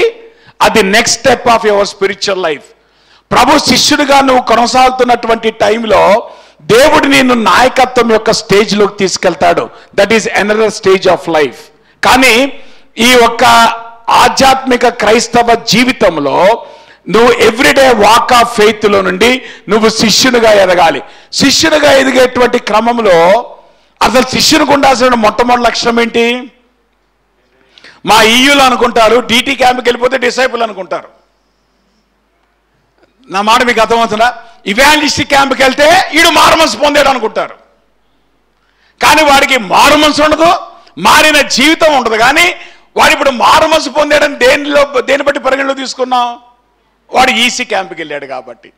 అది next step of your spiritual life. ప్రభు శిష్యుడిగా నువ్వు కొనసాగుతున్నటువంటి టైంలో దేవుడు నిన్ను నాయకత్వం యొక్క స్టేజ్లోకి తీసుకెళ్తాడు. That is another stage of life. కానీ ఈ ఒక్క ఆధ్యాత్మిక క్రైస్తవ జీవితంలో నువ్వు ఎవ్రీడే వాక్ ఆఫ్ ఫెయిత్లో నుండి నువ్వు శిష్యునిగా ఎదగాలి. శిష్యునిగా ఎదిగేటువంటి క్రమంలో అసలు శిష్యునికి ఉండాల్సిన మొట్టమొదటి లక్షణం ఏంటి? మా ఈయూలు అనుకుంటారు, డీటీ క్యాంప్కి వెళ్ళిపోతే డిసైపుల్ అనుకుంటారు. నా మాట మీకు అర్థమవుతుందా? ఇవాంజలిస్టిక్ క్యాంప్కి వెళ్తే వీడు మారుమనసు పొందాడు అనుకుంటారు. కానీ వాడికి మారుమనసు ఉండదు, మారిన జీవితం ఉండదు. కానీ వాడు ఇప్పుడు మారుమనసు పొందాడని దేని బట్టి పరిగణలో తీసుకున్నాం? వాడు ఈసీ క్యాంప్కి వెళ్ళాడు కాబట్టి.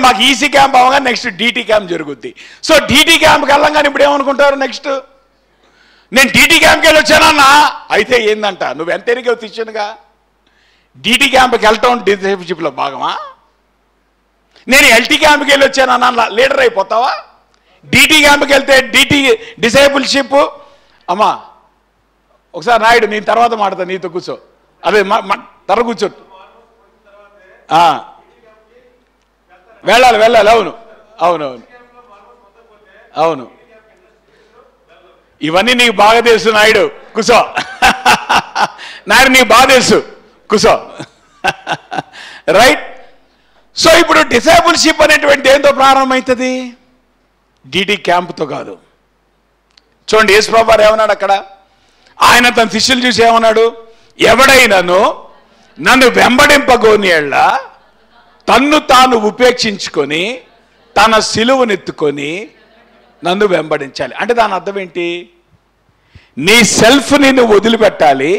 మాకు ఈసీ క్యాంప్ అవగా నెక్స్ట్ డీటీ క్యాంప్ జరుగుద్ది. సో డీటీ క్యాంప్కి వెళ్ళంగానే ఇప్పుడు ఏమనుకుంటారు? నెక్స్ట్ నేను డీటీ క్యాంప్కి వెళ్ళి వచ్చానన్నా. అయితే ఏందంట, నువ్వు ఎంత ఎరిగావు శిష్యునిగా? డీటీ క్యాంప్కి వెళ్ళటం డిసైపుల్షిప్లో భాగమా? నేను ఎల్టీ క్యాంప్కి వెళ్ళి వచ్చానన్నా లీడర్ అయిపోతావా? డీటీ క్యాంప్కి వెళ్తే డీటీ డిసైపుల్షిప్. అమ్మా ఒకసారి నాయుడు, నేను తర్వాత మాడతా, నీతో కూర్చో. అదే తర కూర్చో. వెళ్ళాలి వెళ్ళాలి. అవును అవునవును అవును. ఇవన్నీ నీకు బాగా తెలుసు నాయుడు, కూర్చో. నాయుడు నీకు బాగా తెలుసు, కూర్చో. రైట్. సో ఇప్పుడు డిసైపుల్షిప్ అనేటువంటి ఏంతో ప్రారంభమవుతుంది? డీటీ క్యాంప్తో కాదు. చూడండి యేసు ప్రభువు ఏమన్నాడు అక్కడ? ఆయన తన శిష్యులు చూసి ఏమన్నాడు? ఎవడైనాను నన్ను వెంబడింపగోని ఎళ్ళ తన్ను తాను ఉపేక్షించుకొని తన సిలువనెత్తుకొని నన్ను వెంబడించాలి. అంటే దాని అర్థం ఏంటి? నీ సెల్ఫ్ని నువ్వు వదిలిపెట్టాలి,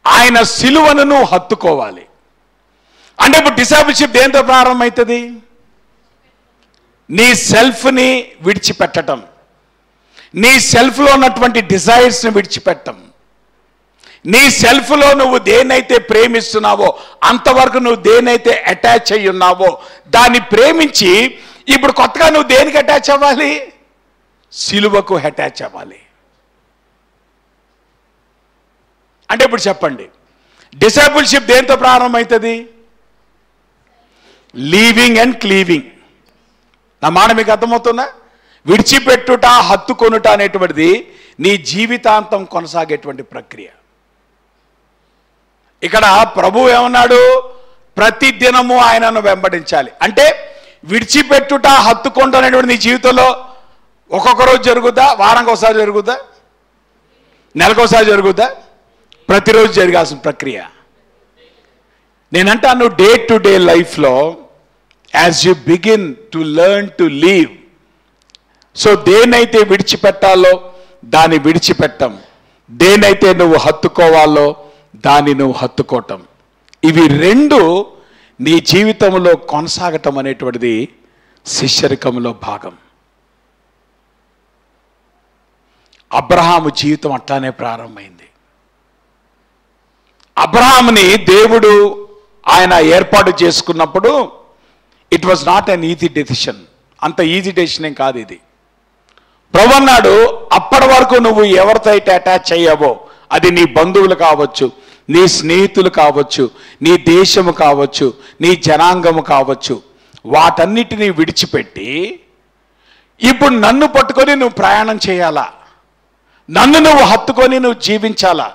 ఆయన సిలువను నువ్వు హత్తుకోవాలి. అంటే ఇప్పుడు డిసైపుల్షిప్ దేంతో ప్రారంభమవుతుంది? నీ సెల్ఫ్ని విడిచిపెట్టడం, నీ సెల్ఫ్లో ఉన్నటువంటి డిజైర్స్ని విడిచిపెట్టడం, నీ సెల్ఫ్లో నువ్వు దేనైతే ప్రేమిస్తున్నావో అంతవరకు నువ్వు దేనైతే అటాచ్ అయ్యి ఉన్నావో దాన్ని ప్రేమించి ఇప్పుడు కొత్తగా నువ్వు దేనికి అటాచ్ అవ్వాలి? సిలువకు అటాచ్ అవ్వాలి. అంటే ఇప్పుడు చెప్పండి, డిసైపుల్షిప్ దేంతో ప్రారంభమవుతుంది? Leaving and cleaving. నా మాట మీకు అర్థమవుతుందా? విడిచిపెట్టుట హత్తుకొనుట అనేటువంటిది నీ జీవితాంతం కొనసాగేటువంటి ప్రక్రియ. ఇక్కడ ప్రభువు ఏమన్నాడు? ప్రతి దినము ఆయనను వెంబడించాలి. అంటే విడిచిపెట్టుట, హత్తుకుంటూ అనేటువంటి నీ జీవితంలో ఒక్కొక్క రోజు జరుగుద్దా? వారానికి ఒకసారి జరుగుద్దా? నెలకోసారి జరుగుద్దా? ప్రతిరోజు జరగాల్సిన ప్రక్రియ. నేనంటాను డే టు డే లైఫ్లో as you begin to learn to leave, so దేనైతే విడిచిపెట్టాలో దాన్ని విడిచిపెట్టం, దేనైతే నువ్వు హత్తుకోవాలో దాన్ని నువ్వు హత్తుకోవటం, ఇవి రెండు నీ జీవితంలో కొనసాగటం అనేటువంటిది శిష్యరికంలో భాగం. అబ్రహాము జీవితం అట్లానే ప్రారంభమైంది. అబ్రహాముని దేవుడు ఆయన ఏర్పాటు చేసుకున్నప్పుడు it was not an easy decision. అంత ఈజీ డెసిషన్ ఏం కాదు ఇది. ప్రభు అన్నాడు, అప్పటి వరకు నువ్వు ఎవరితో అయితే అటాచ్ అయ్యావో, అది నీ బంధువులు కావచ్చు, నీ స్నేహితులు కావచ్చు, నీ దేశము కావచ్చు, నీ జనాంగము కావచ్చు, వాటన్నిటినీ విడిచిపెట్టి ఇప్పుడు నన్ను పట్టుకొని నువ్వు ప్రయాణం చేయాలా, నన్ను నువ్వు హత్తుకొని నువ్వు జీవించాలా.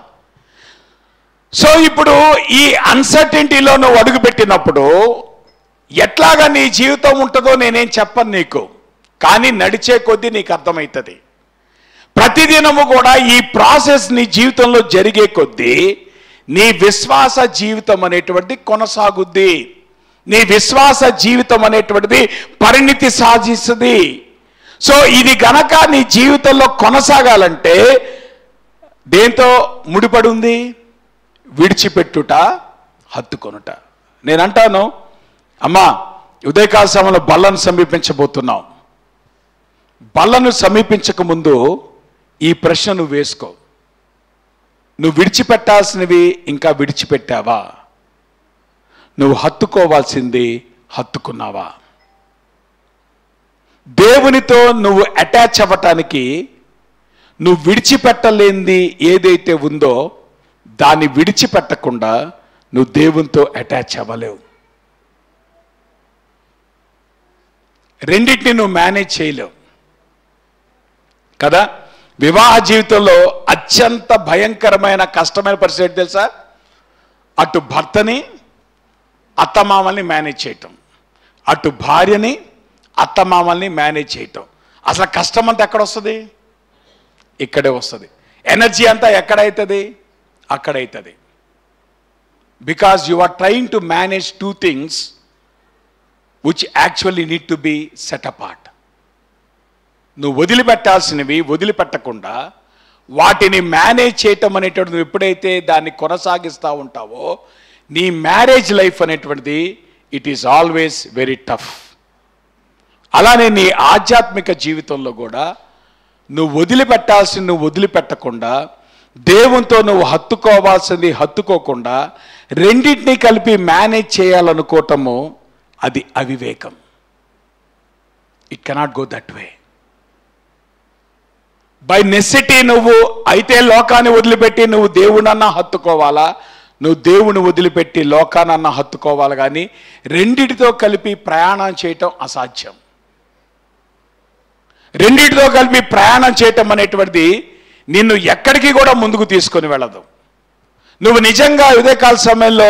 సో ఇప్పుడు ఈ అన్సర్టెంటీలో నువ్వు అడుగుపెట్టినప్పుడు ఎట్లాగా నీ జీవితం ఉంటుందో నేనేం చెప్పను నీకు, కానీ నడిచే కొద్దీ నీకు అర్థమవుతుంది. ప్రతిదినము కూడా ఈ ప్రాసెస్ నీ జీవితంలో జరిగే కొద్దీ నీ విశ్వాస జీవితం అనేటువంటిది కొనసాగుద్ది. నీ విశ్వాస జీవితం అనేటువంటిది పరిణితి సాధిస్తుంది. సో ఇది గనక నీ జీవితంలో కొనసాగాలంటే దేంతో ముడిపడి ఉంది? విడిచిపెట్టుట, హత్తుకొనుట. నేనంటాను, అమ్మా ఉదయకాల సమయంలో బల్లను సమీపించబోతున్నావు. బల్లను సమీపించక ముందు ఈ ప్రశ్న నువ్వు వేసుకో. నువ్వు విడిచిపెట్టాల్సినవి ఇంకా విడిచిపెట్టావా? నువ్వు హత్తుకోవాల్సింది హత్తుకున్నావా? దేవునితో నువ్వు అటాచ్ అవ్వటానికి నువ్వు విడిచిపెట్టలేనిది ఏదైతే ఉందో దాన్ని విడిచిపెట్టకుండా నువ్వు దేవునితో అటాచ్ అవ్వలేవు. రెండింటిని నువ్వు మేనేజ్ చేయలేవు కదా. వివాహ జీవితంలో అత్యంత భయంకరమైన కష్టమైన పరిస్థితి తెలుసా? అటు భర్తని అత్తమామల్ని మేనేజ్ చేయటం, అటు భార్యని అత్తమామల్ని మేనేజ్ చేయటం. అసలు కష్టం అంతా ఎక్కడ వస్తుంది? ఇక్కడే వస్తుంది. ఎనర్జీ అంతా ఎక్కడైతుంది? అక్కడైతుంది. Because you are trying to manage two things which actually need to be set apart. నువ్వు వదిలిపెట్టాల్సినవి వదిలిపెట్టకుండా వాటిని మేనేజ్ చేయటం అనేటువంటిది నువ్వు ఎప్పుడైతే దాన్ని కొనసాగిస్తూ ఉంటావో నీ మ్యారేజ్ లైఫ్ అనేటువంటిది it is always very tough. అలానే నీ ఆధ్యాత్మిక జీవితంలో కూడా నువ్వు వదిలిపెట్టాల్సింది నువ్వు వదిలిపెట్టకుండా, దేవునితో నువ్వు హత్తుకోవాల్సింది హత్తుకోకుండా రెండింటినీ కలిపి మేనేజ్ చేయాలనుకోవటము అది అవివేకం. It cannot go that way. By necessity నువ్వు అయితే లోకాన్ని వదిలిపెట్టి నువ్వు దేవునన్నా హత్తుకోవాలా, నువ్వు దేవుని వదిలిపెట్టి లోకానన్నా హత్తుకోవాలి, కానీ రెండిటితో కలిపి ప్రయాణం చేయటం అసాధ్యం. రెండిటితో కలిపి ప్రయాణం చేయటం అనేటువంటిది నిన్ను ఎక్కడికి కూడా ముందుకు తీసుకొని వెళ్ళదు. నువ్వు నిజంగా ఉదయకాల సమయంలో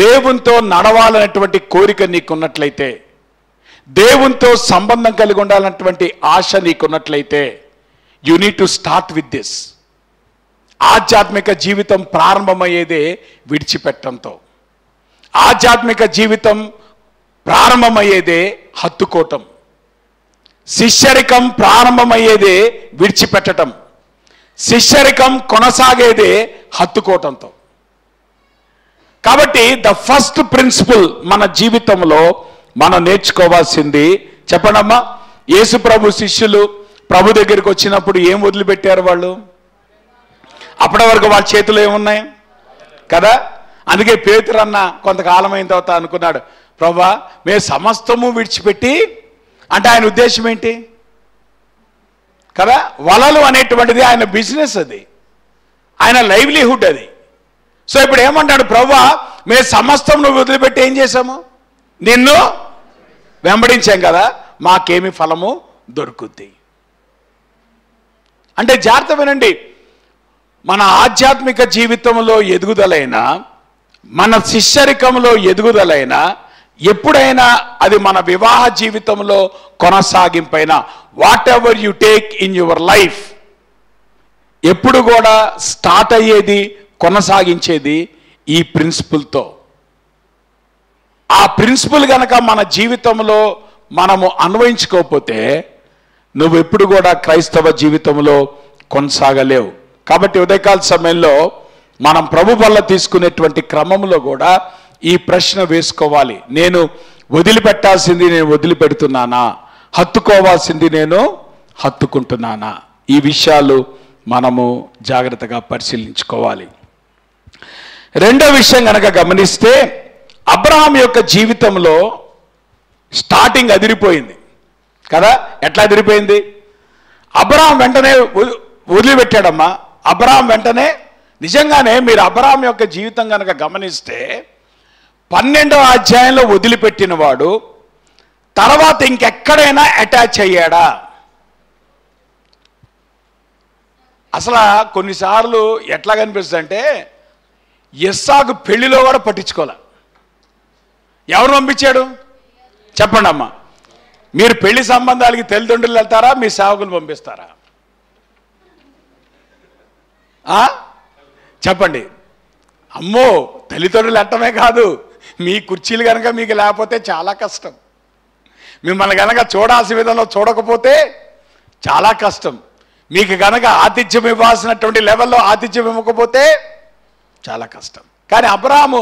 దేవునితో నడవాలనేటువంటి కోరిక నీకున్నట్లయితే, దేవునితో సంబంధం కలిగి ఉండాలన్నటువంటి ఆశ నీకున్నట్లయితే you need to start with this. ఆధ్యాత్మిక జీవితం ప్రారంభమయ్యేదే విడిచిపెట్టడంతో. ఆధ్యాత్మిక జీవితం ప్రారంభమయ్యేదే హత్తుకోవటం. శిష్యరికం ప్రారంభమయ్యేదే విడిచిపెట్టడం. శిష్యరికం కొనసాగేదే హత్తుకోవటంతో. కాబట్టి ద ఫస్ట్ ప్రిన్సిపల్ మన జీవితంలో మనం నేర్చుకోవాల్సింది చెప్పండమ్మా. యేసు ప్రభు శిష్యులు ప్రభు దగ్గరికి వచ్చినప్పుడు ఏం వదిలిపెట్టారు వాళ్ళు? అప్పటి వరకు వాళ్ళ చేతిలో ఏమున్నాయి కదా. అందుకే పేతురన్న కొంతకాలం అయిన తర్వాత అనుకున్నాడు, ప్రభా మేము సమస్తము విడిచిపెట్టి, అంటే ఆయన ఉద్దేశం ఏంటి కదా, వలలు అనేటువంటిది ఆయన బిజినెస్, అది ఆయన లైవ్లీహుడ్ అది. సో ఇప్పుడు ఏమంటాడు, ప్రభువా మేము సమస్తం నువ్వు వదిలిపెట్టి ఏం చేశాము? నిన్ను వెంబడించాం కదా, మాకేమి ఫలము దొరుకుద్ది అంటే జాగ్రత్త వినండి, మన ఆధ్యాత్మిక జీవితంలో ఎదుగుదలైనా, మన శిష్యరికంలో ఎదుగుదలైనా, ఎప్పుడైనా అది మన వివాహ జీవితంలో కొనసాగింపైనా, whatever you take in your life, ఎప్పుడు కూడా స్టార్ట్ అయ్యేది, కొనసాగించేది ఈ ప్రిన్సిపుల్తో. ఆ ప్రిన్సిపుల్ గనక మన జీవితంలో మనము అన్వయించుకోకపోతే నువ్వు ఎప్పుడు కూడా క్రైస్తవ జీవితంలో కొనసాగలేవు. కాబట్టి ఉదయకాల సమయంలో మనం ప్రభు వల్ల తీసుకునేటువంటి క్రమంలో కూడా ఈ ప్రశ్న వేసుకోవాలి. నేను వదిలిపెట్టాల్సింది నేను వదిలిపెడుతున్నానా, హత్తుకోవాల్సింది నేను హత్తుకుంటున్నానా? ఈ విషయాలు మనము జాగ్రత్తగా పరిశీలించుకోవాలి. రెండో విషయం కనుక గమనిస్తే, అబ్రహాం యొక్క జీవితంలో స్టార్టింగ్ అదిరిపోయింది కదా. ఎట్లా అదిరిపోయింది? అబ్రహాం వెంటనే వదిలిపెట్టాడమ్మా. అబ్రహాం వెంటనే, నిజంగానే మీరు అబ్రహాం యొక్క జీవితం కనుక గమనిస్తే 12వ అధ్యాయంలో వదిలిపెట్టిన వాడు తర్వాత ఇంకెక్కడైనా అటాచ్ అయ్యాడా? అసలు కొన్నిసార్లు ఎట్లా కనిపిస్తుంది అంటే, ఇస్సాకు పెళ్లిలో కూడా పట్టించుకోలే. ఎవరు పంపించాడు చెప్పండి అమ్మా. మీరు పెళ్లి సంబంధాలకి తల్లిదండ్రులు వెళ్తారా, మీ సేవకులు పంపిస్తారా? చెప్పండి. అమ్మో, తల్లిదండ్రులు వెళ్ళటమే కాదు, మీ కుర్చీలు కనుక మీకు లేకపోతే చాలా కష్టం. మిమ్మల్ని కనుక చూడాల్సిన విధంలో చూడకపోతే చాలా కష్టం. మీకు కనుక ఆతిథ్యం ఇవ్వాల్సినటువంటి లెవెల్లో ఆతిథ్యం ఇవ్వకపోతే చాలా కష్టం. కానీ అబ్రహాము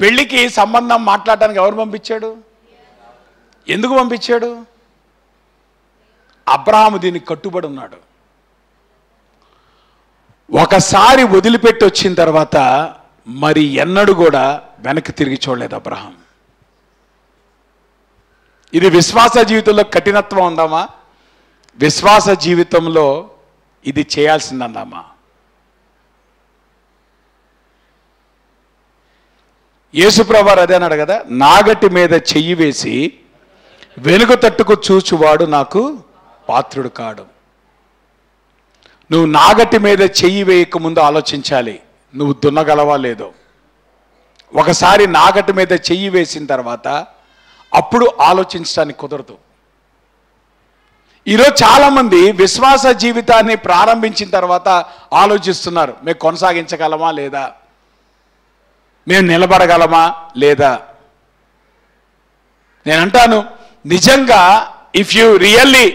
పెళ్లికి సంబంధం మాట్లాడటానికి ఎవరు పంపించాడు? ఎందుకు పంపించాడు? అబ్రహాము దీనికి కట్టుబడి ఉన్నాడు. ఒకసారి వదిలిపెట్టి వచ్చిన తర్వాత మరి ఎన్నడూ కూడా వెనక్కి తిరిగి చూడలేదు అబ్రహాం. ఇది విశ్వాస జీవితంలో కఠినత్వం ఉందామా? విశ్వాస జీవితంలో ఇది చేయాల్సిందన్నామా? యేసుప్రభువారు అదే అన్నాడు కదా, నాగటి మీద చెయ్యి వేసి వెనుక తట్టుకు చూచువాడు నాకు పాత్రుడు కాడు. నువ్వు నాగటి మీద చెయ్యి వేయక ముందు ఆలోచించాలి, నువ్వు దున్నగలవా లేదో. ఒకసారి నాగటి మీద చెయ్యి వేసిన తర్వాత అప్పుడు ఆలోచించడానికి కుదరదు. ఈరోజు చాలామంది విశ్వాస జీవితాన్ని ప్రారంభించిన తర్వాత ఆలోచిస్తున్నారు, మేము కొనసాగించగలమా లేదా, మేము నిలబడగలమా లేదా. నేను అంటాను, నిజంగా if you really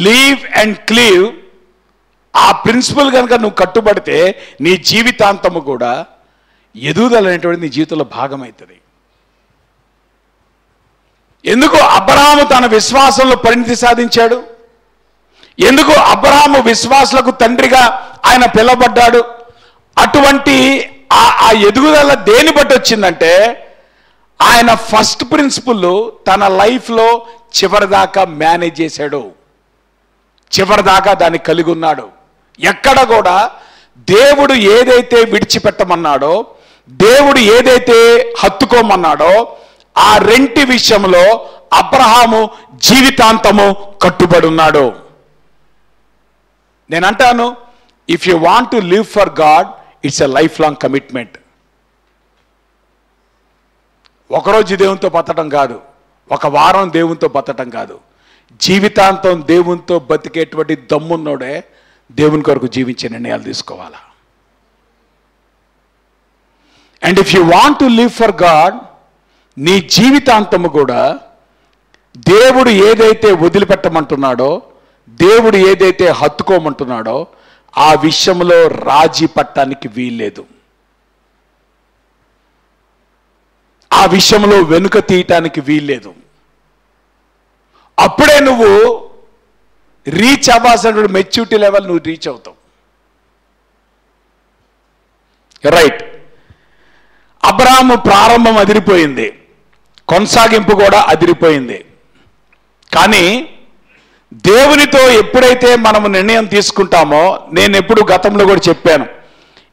leave and cleave, ఆ ప్రిన్సిపల్ కనుక నువ్వు కట్టుబడితే నీ జీవితాంతము కూడా ఎదుగుదల అనేటువంటి నీ జీవితంలో భాగమవుతుంది. ఎందుకు అబ్రహాము తన విశ్వాసంలో పరిణితి సాధించాడు? ఎందుకు అబ్రహాము విశ్వాసులకు తండ్రిగా ఆయన పిలువబడ్డాడు? అటువంటి ఆ ఎదుగుదల దేని బట్టి వచ్చిందంటే, ఆయన ఫస్ట్ ప్రిన్సిపల్ తన లైఫ్లో చివరిదాకా మేనేజ్ చేశాడు, చివరిదాకా దాన్ని కలిగి ఉన్నాడు. ఎక్కడ కూడా దేవుడు ఏదైతే విడిచిపెట్టమన్నాడో, దేవుడు ఏదైతే హత్తుకోమన్నాడో, ఆ రెంటి విషయంలో అబ్రహాము జీవితాంతము కట్టుబడి ఉన్నాడు. నేను అంటాను, if you want to live for God, it's a life long commitment. ఒకరోజు దేవునితో బతకడం కాదు, ఒక వారం దేవునితో బతకడం కాదు, జీవితాంతం దేవునితో బతికేటువంటి దమ్మున్నోడే దేవుని కొరకు జీవించే నిర్ణయాలు తీసుకోవాలా. And if you want to live for God, నీ జీవితాంతము కూడా దేవుడు ఏదైతే వదిలిపెట్టమంటున్నాడో, దేవుడు ఏదైతే హత్తుకోమంటున్నాడో ఆ విషయంలో రాజీ పట్టడానికి వీల్లేదు. ఆ విషయంలో వెనుక తీయటానికి వీల్లేదు. అప్పుడే నువ్వు రీచ్ అవ్వాల్సిన మెచ్యూరిటీ లెవెల్ నువ్వు రీచ్ అవుతావు. రైట్. అబ్రహాము ప్రారంభం అదిరిపోయింది, కొనసాగింపు కూడా అదిరిపోయింది. కానీ దేవునితో ఎప్పుడైతే మనము నిర్ణయం తీసుకుంటామో, నేను ఎప్పుడు గతంలో కూడా చెప్పాను,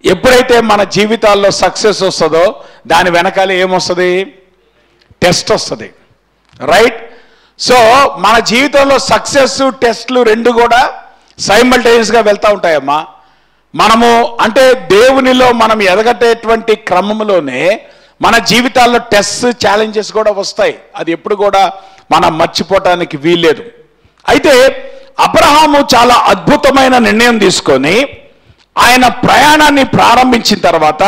ఎప్పుడైతే మన జీవితాల్లో సక్సెస్ వస్తుందో దాని వెనకాల ఏమొస్తుంది? టెస్ట్ వస్తుంది. రైట్. సో మన జీవితంలో సక్సెస్, టెస్ట్లు రెండు కూడా సైమల్టేనియస్గా వెళ్తూ ఉంటాయమ్మా. మనము అంటే దేవునిలో మనం ఎదగటేటువంటి క్రమంలోనే మన జీవితాల్లో టెస్ట్ ఛాలెంజెస్ కూడా వస్తాయి. అది ఎప్పుడు కూడా మనం మర్చిపోవటానికి వీల్లేదు. అయితే అబ్రహాము చాలా అద్భుతమైన నిర్ణయం తీసుకొని ఆయన ప్రయాణాన్ని ప్రారంభించిన తర్వాత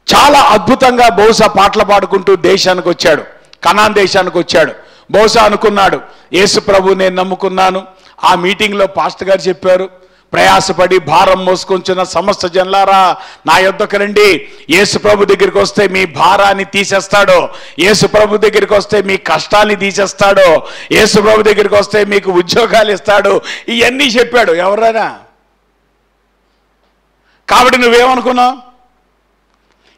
చాలా అద్భుతంగా బహుశా పాటలు పాడుకుంటూ దేశానికి వచ్చాడు, కనాన్ దేశానికి వచ్చాడు. బహుశా అనుకున్నాడు, యేసు ప్రభు నేను నమ్ముకున్నాను. ఆ మీటింగ్లో పాస్టర్ గారు చెప్పారు, ప్రయాసపడి భారం మోసుకొంచున్న సమస్త జనులారా నా యొద్దకు రండి, యేసు ప్రభు దగ్గరికి వస్తే మీ భారాన్ని తీసేస్తాడు, యేసు ప్రభు దగ్గరికి వస్తే మీ కష్టాన్ని తీసేస్తాడు, యేసు ప్రభు దగ్గరికి వస్తే మీకు ఉద్యోగాలు ఇస్తాడు, ఇవన్నీ చెప్పాడు. ఎవరైనా కాబట్టి నువ్వేమనుకున్నావు?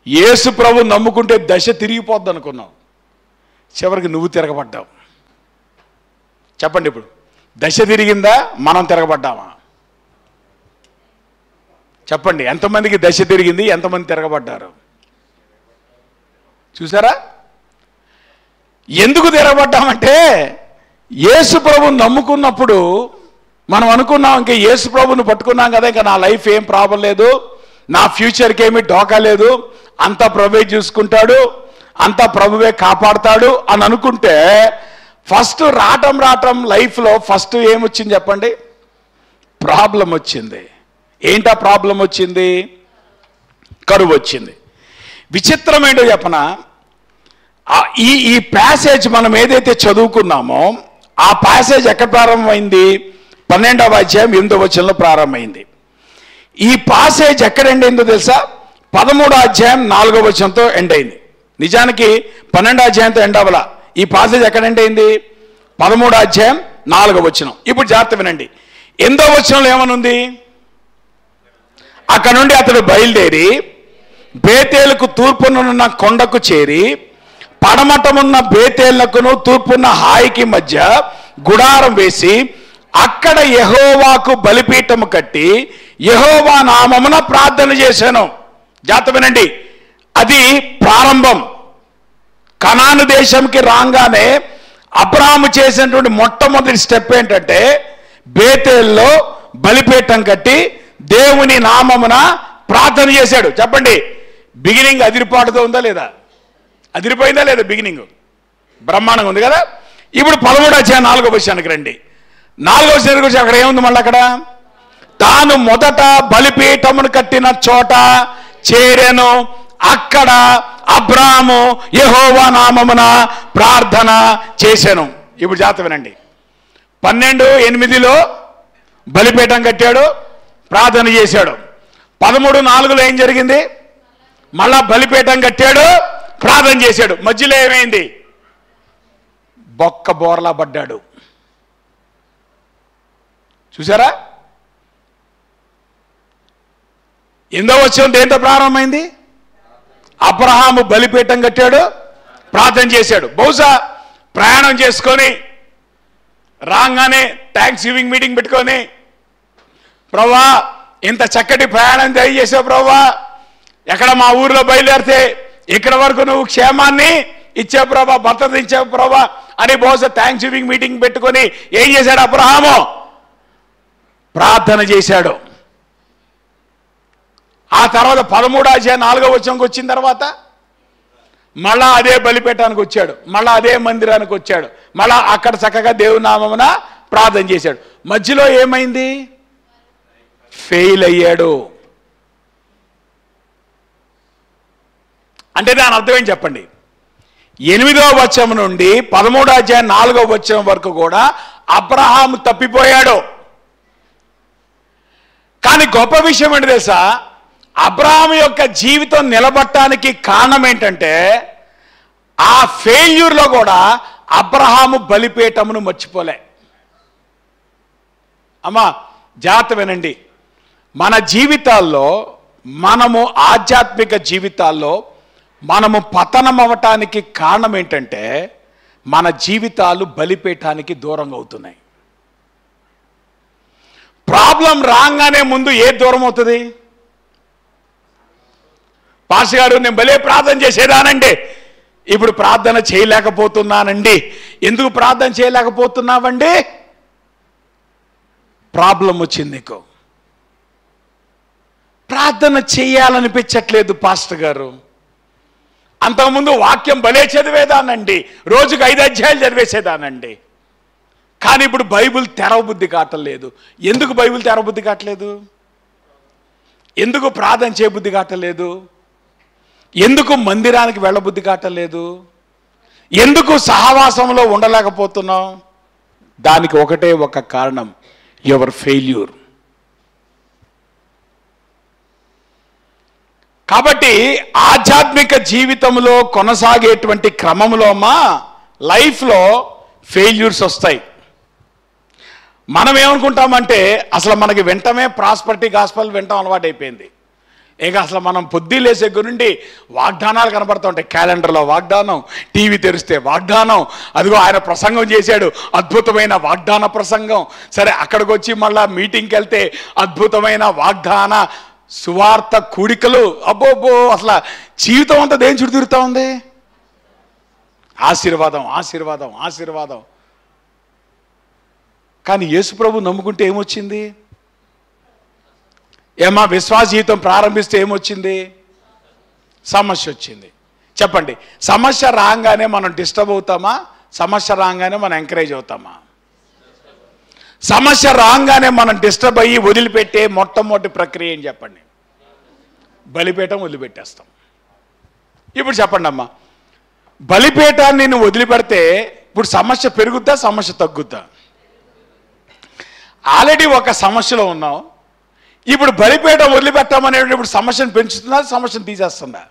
యేసు ప్రభు నమ్ముకుంటే దశ తిరిగిపోద్ది అనుకున్నావు. చివరికి నువ్వు తిరగబడ్డావు. చెప్పండి, ఇప్పుడు దశ తిరిగిందా, మనం తిరగబడ్డామా? చెప్పండి, ఎంతమందికి దశ తిరిగింది, ఎంతమంది తిరగబడ్డారు? చూసారా? ఎందుకు తిరగబడ్డామంటే యేసు ప్రభుని నమ్ముకున్నప్పుడు మనం అనుకున్నాం, ఇంకా యేసు ప్రభుని పట్టుకున్నాం కదా, ఇంకా నా లైఫ్ ఏం ప్రాబ్లం లేదు, నా ఫ్యూచర్కి ఏమీ డోకా లేదు, అంతా ప్రభువే చూసుకుంటాడు, అంతా ప్రభువే కాపాడుతాడు అని అనుకుంటే ఫస్ట్ రావటం లైఫ్లో ఫస్ట్ ఏమొచ్చింది చెప్పండి? ప్రాబ్లం వచ్చింది. ఏంటా ప్రాబ్లం వచ్చింది? కరువు వచ్చింది. విచిత్రం ఏంటో చెప్పనా, ఈ ప్యాసేజ్ మనం ఏదైతే చదువుకున్నామో ఆ ప్యాసేజ్ ఎక్కడ ప్రారంభమైంది? 12వ అధ్యాయం 8వ వచనంలో ప్రారంభమైంది. ఈ ప్యాసేజ్ ఎక్కడ ఎండ్ అయిందో తెలుసా? 13వ అధ్యాయం 4వ వచనంతో ఎండ్ అయింది. నిజానికి 12వ అధ్యాయంతో ఎండ్ అవ్వాల. ఈ ప్యాసేజ్ ఎక్కడ ఎండ్ అయింది? 13వ అధ్యాయం 4వ వచనం. ఇప్పుడు జాగ్రత్త వినండి. 8వ వచనంలో ఏమనుంది? అక్కడ నుండి అతడు బయలుదేరి బేతేలుకు తూర్పునున్న కొండకు చేరి పడమటమున్న బేతేళ్లకును తూర్పున్న హాయికి మధ్య గుడారం వేసి అక్కడ యెహోవాకు బలిపీఠము కట్టి యెహోవా నామమున ప్రార్థన చేశాను. జాగ్రత్త వినండి, అది ప్రారంభం. కనాను దేశంకి రాగానే అబ్రాహాము చేసినటువంటి మొట్టమొదటి స్టెప్ ఏంటంటే బేతేల్లో బలిపీఠం కట్టి దేవుని నామమున ప్రార్థన చేశాడు. చెప్పండి, బిగినింగ్ అదిరిపాటుతో ఉందా లేదా? అదిరిపోయిందా లేదా? బిగినింగ్ బ్రహ్మాండంగా ఉంది కదా. ఇప్పుడు 13వ అధ్యాయం 4వ వచనానికి రండి. 4వ వచనానికి వచ్చి అక్కడ ఏముంది? మళ్ళీ అక్కడ తాను మొదట బలిపీఠమును కట్టిన చోట చేరెను, అక్కడ అబ్రాహాము యెహోవా నామమున ప్రార్థన చేశాను. ఇప్పుడు జాగ్రత్త వినండి. 12:8లో బలిపీఠం కట్టాడు, ప్రార్థన చేశాడు. 13:4లో ఏం జరిగింది? మళ్ళా బలిపీఠం కట్టాడు, ప్రార్థన చేశాడు. మధ్యలో ఏమైంది? బొక్క బోర్లా పడ్డాడు. చూసారా? 8వ వచనం దేంతో ప్రారంభమైంది? అబ్రహాము బలిపీఠం కట్టాడు, ప్రార్థన చేశాడు. బహుశా ప్రయాణం చేసుకొని రాగానే థ్యాంక్స్ గివింగ్ మీటింగ్ పెట్టుకొని, ప్రభువా ఇంత చక్కటి ప్రయాణం దయచేసావు ప్రభువా, ఎక్కడ మా ఊర్లో బయలుదేరితే ఇక్కడ వరకు నువ్వు క్షేమాన్ని ఇచ్చావు ప్రభా, భద్రత ఇచ్చావు ప్రభా అని బహుశా థ్యాంక్స్ గివింగ్ మీటింగ్ పెట్టుకొని ఏం చేశాడు? అబ్రహాము ప్రార్థన చేశాడు. ఆ తర్వాత 13వ అధ్యాయం 4వ వచనంకి వచ్చిన తర్వాత మళ్ళా అదే బలిపీఠానికి వచ్చాడు, మళ్ళా అదే మందిరానికి వచ్చాడు, మళ్ళా అక్కడ చక్కగా దేవుని నామమున ప్రార్థన చేశాడు. మధ్యలో ఏమైంది? ఫెయిల్ అయ్యాడు. అంటే దాని అర్థం ఏం చెప్పండి? 8వ వచనం నుండి 13వ అధ్యాయం 4వ వచనం వరకు కూడా అబ్రహాము తప్పిపోయాడు. కానీ గొప్ప విషయం ఏంటి తెలుసా? అబ్రహాము యొక్క జీవితం నిలబడటానికి కారణం ఏంటంటే ఆ ఫెయిల్యూర్లో కూడా అబ్రహాము బలిపీఠమును మర్చిపోలే. అమ్మా జాగ్రత్త వినండి, మన జీవితాల్లో మనము ఆధ్యాత్మిక జీవితాల్లో మనము పతనం అవ్వటానికి కారణం ఏంటంటే మన జీవితాలు బలిపీఠానికి దూరంగా అవుతున్నాయి. ప్రాబ్లం రాగానే ముందు ఏది దూరం అవుతుంది? పాస్టర్ గారు నేను భలే ప్రార్థన చేసేదానండి, ఇప్పుడు ప్రార్థన చేయలేకపోతున్నానండి. ఎందుకు ప్రార్థన చేయలేకపోతున్నావండి? ప్రాబ్లం వచ్చింది నీకు, ప్రార్థన చేయాలనిపించట్లేదు పాస్టర్ గారు. అంతకుముందు వాక్యం భలే చదివేదానండి, రోజుకు 5 అధ్యాయాలు చదివేసేదానండి. కానీ ఇప్పుడు బైబిల్ తెరవబుద్ధి కావట్లేదు. ఎందుకు బైబిల్ తెరవబుద్ధి కావట్లేదు? ఎందుకు ప్రార్థన చేయబుద్ధి కావట్లేదు? ఎందుకు మందిరానికి వెళ్ళబుద్ధి కావట్లేదు? ఎందుకు సహవాసంలో ఉండలేకపోతున్నాం? దానికి ఒకటే ఒక కారణం, యువర్ ఫెయిల్యూర్. కాబట్టి ఆధ్యాత్మిక జీవితంలో కొనసాగేటువంటి క్రమంలో మా లైఫ్లో ఫెయిల్యూర్స్ వస్తాయి. మనం ఏమనుకుంటామంటే అసలు మనకి వెంటనే ప్రాస్పరిటీ గాస్పల్ వింటాం అలవాటు అయిపోయింది. ఇక అసలు మనం పొద్దు లేసే నుండి వాగ్దానాలు కనబడుతూ ఉంటాయి. క్యాలెండర్లో వాగ్దానం, టీవీ తెరిస్తే వాగ్దానం, అదిగో ఆయన ప్రసంగం చేశాడు, అద్భుతమైన వాగ్దాన ప్రసంగం. సరే, అక్కడికి వచ్చి మళ్ళా మీటింగ్కి వెళ్తే అద్భుతమైన వాగ్దాన సువార్త కూడికలు. అబ్బోబ్బో, అసలు జీవితం అంతా దేని చుట్టూ తిరుగుతూ ఉంది? ఆశీర్వాదం, ఆశీర్వాదం, ఆశీర్వాదం. కానీ యేసుప్రభు నమ్ముకుంటే ఏమొచ్చింది? ఏమా విశ్వాస జీవితం ప్రారంభిస్తే ఏమొచ్చింది? సమస్య వచ్చింది. చెప్పండి, సమస్య రాగానే మనం డిస్టర్బ్ అవుతామా? సమస్య రాగానే మనం ఎంకరేజ్ అవుతామా? సమస్య రాగానే మనం డిస్టర్బ్ అయ్యి వదిలిపెట్టే మొట్టమొదటి ప్రక్రియ ఏం చెప్పండి? బలిపీఠం వదిలిపెట్టేస్తాం. ఇప్పుడు చెప్పండి అమ్మా, బలిపీఠాన్ని నువ్వు వదిలిపెడితే ఇప్పుడు సమస్య పెరుగుద్దా, సమస్య తగ్గుద్దా? ఆల్రెడీ ఒక సమస్యలో ఉన్నావు, ఇప్పుడు బలిపీఠం వదిలిపెట్టామనేటువంటి ఇప్పుడు సమస్యను పెంచుతుందా, సమస్యను తీసేస్తుందా?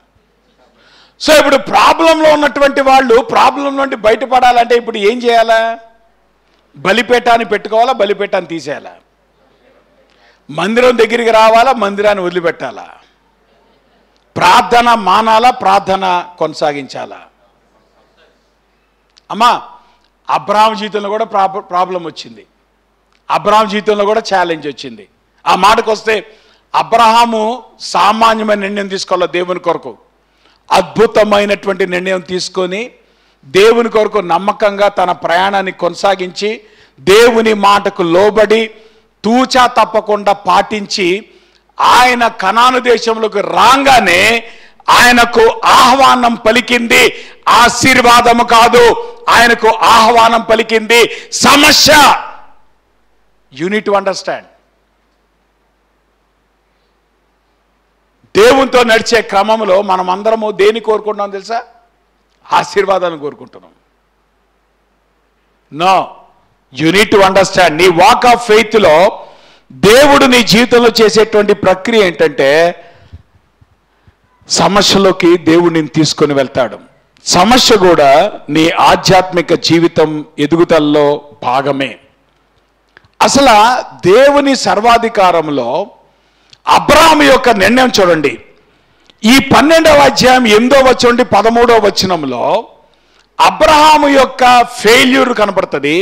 సో ఇప్పుడు ప్రాబ్లంలో ఉన్నటువంటి వాళ్ళు ప్రాబ్లం నుండి బయటపడాలంటే ఇప్పుడు ఏం చేయాలా? బలిపీఠాన్ని పెట్టుకోవాలా, బలిపీఠాన్ని తీసేయాలా? మందిరం దగ్గరికి రావాలా, మందిరాన్ని వదిలిపెట్టాలా? ప్రార్థన మానాలా, ప్రార్థన కొనసాగించాలా? అమ్మా, అబ్రాహాము జీవితంలో కూడా ప్రాబ్లం వచ్చింది. అబ్రాహాము జీవితంలో కూడా ఛాలెంజ్ వచ్చింది. ఆ మాటకు వస్తే అబ్రహాము సామాన్యమైన నిర్ణయం తీసుకోవాలి దేవుని కొరకు. అద్భుతమైనటువంటి నిర్ణయం తీసుకొని దేవుని కొరకు నమ్మకంగా తన ప్రయాణాన్ని కొనసాగించి దేవుని మాటకు లోబడి తూచా తప్పకుండా పాటించి ఆయన కనాను దేశంలోకి రాగానే ఆయనకు ఆహ్వానం పలికింది ఆశీర్వాదము కాదు, ఆయనకు ఆహ్వానం పలికింది సమస్య. You need to understand. దేవునితో నడిచే క్రమంలో మనం అందరము దేన్ని కోరుకుంటున్నాం తెలుసా? ఆశీర్వాదాన్ని కోరుకుంటున్నాం. No, you need to understand. నీ వాక్ ఆఫ్ ఫెయిత్లో దేవుడు నీ జీవితంలో చేసేటువంటి ప్రక్రియ ఏంటంటే సమస్యలోకి దేవుడు నిన్ను తీసుకొని వెళ్తాడు. సమస్య కూడా నీ ఆధ్యాత్మిక జీవితం ఎదుగుదలలో భాగమే. అసలు దేవుని సర్వాధికారంలో అబ్రాహాము యొక్క నిర్ణయం చూడండి. ఈ 12వ అధ్యాయం 8వ వచనం నుండి 13వ వచనంలో అబ్రహాము యొక్క ఫెయిల్యూర్ కనబడుతుంది,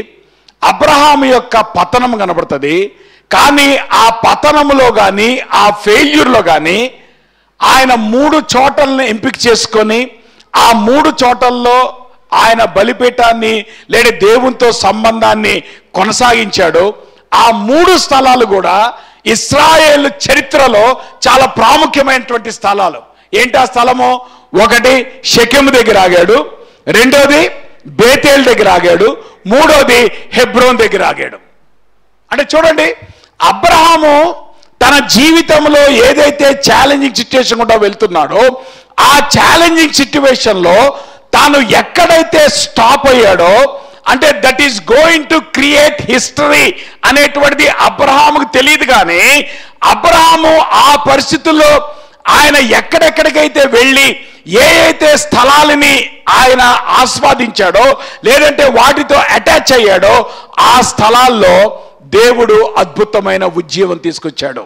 అబ్రహాము యొక్క పతనం కనబడుతుంది. కానీ ఆ పతనములో కానీ ఆ ఫెయిల్యూర్లో కానీ ఆయన 3 చోటలను ఎంపిక చేసుకొని ఆ 3 చోటల్లో ఆయన బలిపీఠాన్ని లేదా దేవునితో సంబంధాన్ని కొనసాగించాడు. ఆ 3 స్థలాలు కూడా ఇశ్రాయేల్ చరిత్రలో చాలా ప్రాముఖ్యమైనటువంటి స్థలాలు. ఏంటి ఆ స్థలము? ఒకటి షెకెము దగ్గర ఆగాడు, రెండోది బేతేల్ దగ్గర ఆగాడు, మూడోది హెబ్రోన్ దగ్గర ఆగాడు. అంటే చూడండి, అబ్రహాము తన జీవితంలో ఏదైతే ఛాలెంజింగ్ సిచ్యువేషన్ కూడా వెళ్తున్నాడో ఆ ఛాలెంజింగ్ సిచ్యువేషన్లో తాను ఎక్కడైతే స్టాప్ అయ్యాడో, అంటే that is going to create history అనేటువంటిది అబ్రహాముకు తెలియదు. కానీ అబ్రహాము ఆ పరిస్థితుల్లో ఆయన ఎక్కడెక్కడికైతే వెళ్ళి ఏ అయితే స్థలాలని ఆయన ఆస్వాదించాడో లేదంటే వాటితో అటాచ్ అయ్యాడో ఆ స్థలాల్లో దేవుడు అద్భుతమైన ఉజ్జీవం తీసుకొచ్చాడు.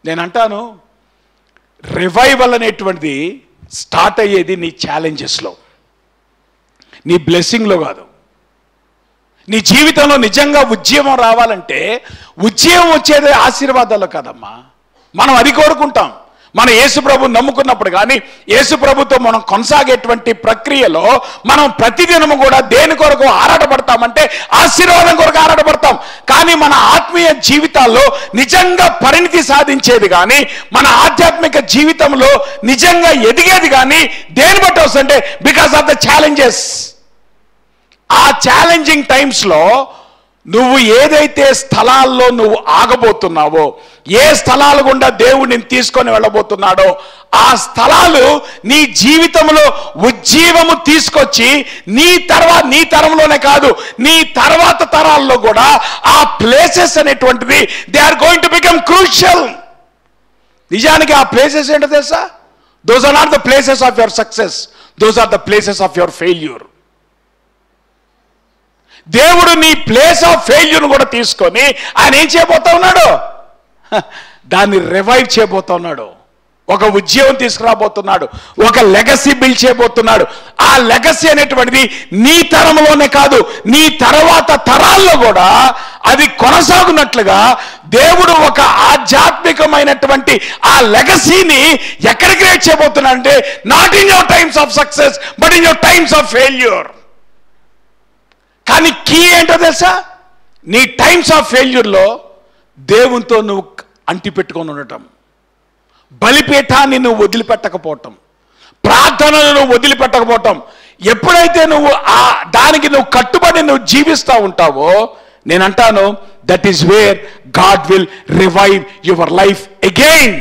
నేను అంటాను, రివైవల్ అనేటువంటిది స్టార్ట్ అయ్యేది నీ ఛాలెంజెస్లో, నీ బ్లెస్సింగ్లో కాదు. నీ జీవితంలో నిజంగా ఉజ్జీవం రావాలంటే ఉజ్జీవం వచ్చేది ఆశీర్వాదాల్లో కాదమ్మా. మనం అది కోరుకుంటాం. మన యేసుప్రభు నమ్ముకున్నప్పుడు కానీ యేసుప్రభుతో మనం కొనసాగేటువంటి ప్రక్రియలో మనం ప్రతిదినము కూడా దేని కొరకు ఆరాటపడతామంటే ఆశీర్వాదం కొరకు ఆరాటపడతాం. కానీ మన ఆత్మీయ జీవితాల్లో నిజంగా పరిణితి సాధించేది కానీ మన ఆధ్యాత్మిక జీవితంలో నిజంగా ఎదిగేది కానీ దేని బట్టి వస్తుంటే బికాస్ ఆఫ్ ద ఛాలెంజెస్. ఆ ఛాలెంజింగ్ టైమ్స్లో నువ్వు ఏదైతే స్థలాల్లో నువ్వు ఆగబోతున్నావో, ఏ స్థలాలు గుండా దేవుడు నిన్ను తీసుకొని వెళ్ళబోతున్నాడో ఆ స్థలాలు నీ జీవితంలో ఉజ్జీవము తీసుకొచ్చి నీ తరంలోనే కాదు నీ తర్వాత తరాల్లో కూడా ఆ ప్లేసెస్ అనేటువంటిది they are going to become crucial. నిజానికి ఆ ప్లేసెస్ ఏంటో తెలుసా? Those are not the places of your success, those are the places of your failure. దేవుడు నీ ప్లేస్ ఆఫ్ ఫెయిల్యూర్ కూడా తీసుకొని ఆయన ఏం చేయబోతా ఉన్నాడు? దాన్ని రివైవ్ చేయబోతా ఉన్నాడు. ఒక ఉద్యోగం తీసుకురాబోతున్నాడు, ఒక లెగసీ బిల్డ్ చేయబోతున్నాడు. ఆ లెగసీ అనేటువంటిది నీ తరంలోనే కాదు నీ తర్వాత తరాల్లో కూడా అది కొనసాగునట్లుగా దేవుడు ఒక ఆధ్యాత్మికమైనటువంటి ఆ లెగసీని ఎక్కడ క్రియేట్ చేయబోతున్నాడు అంటే not in your times of success but in your times of failure. కానీ కీ ఏంటో తెలుసా? నీ టైమ్స్ ఆఫ్ ఫెయిల్యూర్లో దేవునితో నువ్వు అంటి పెట్టుకొని ఉండటం, బలిపీఠాన్ని నువ్వు వదిలిపెట్టకపోవటం, ప్రార్థనలు నువ్వు వదిలిపెట్టకపోవటం. ఎప్పుడైతే నువ్వు దానికి నువ్వు కట్టుబడి నువ్వు జీవిస్తూ ఉంటావో నేను అంటాను that is where God will revive your life again.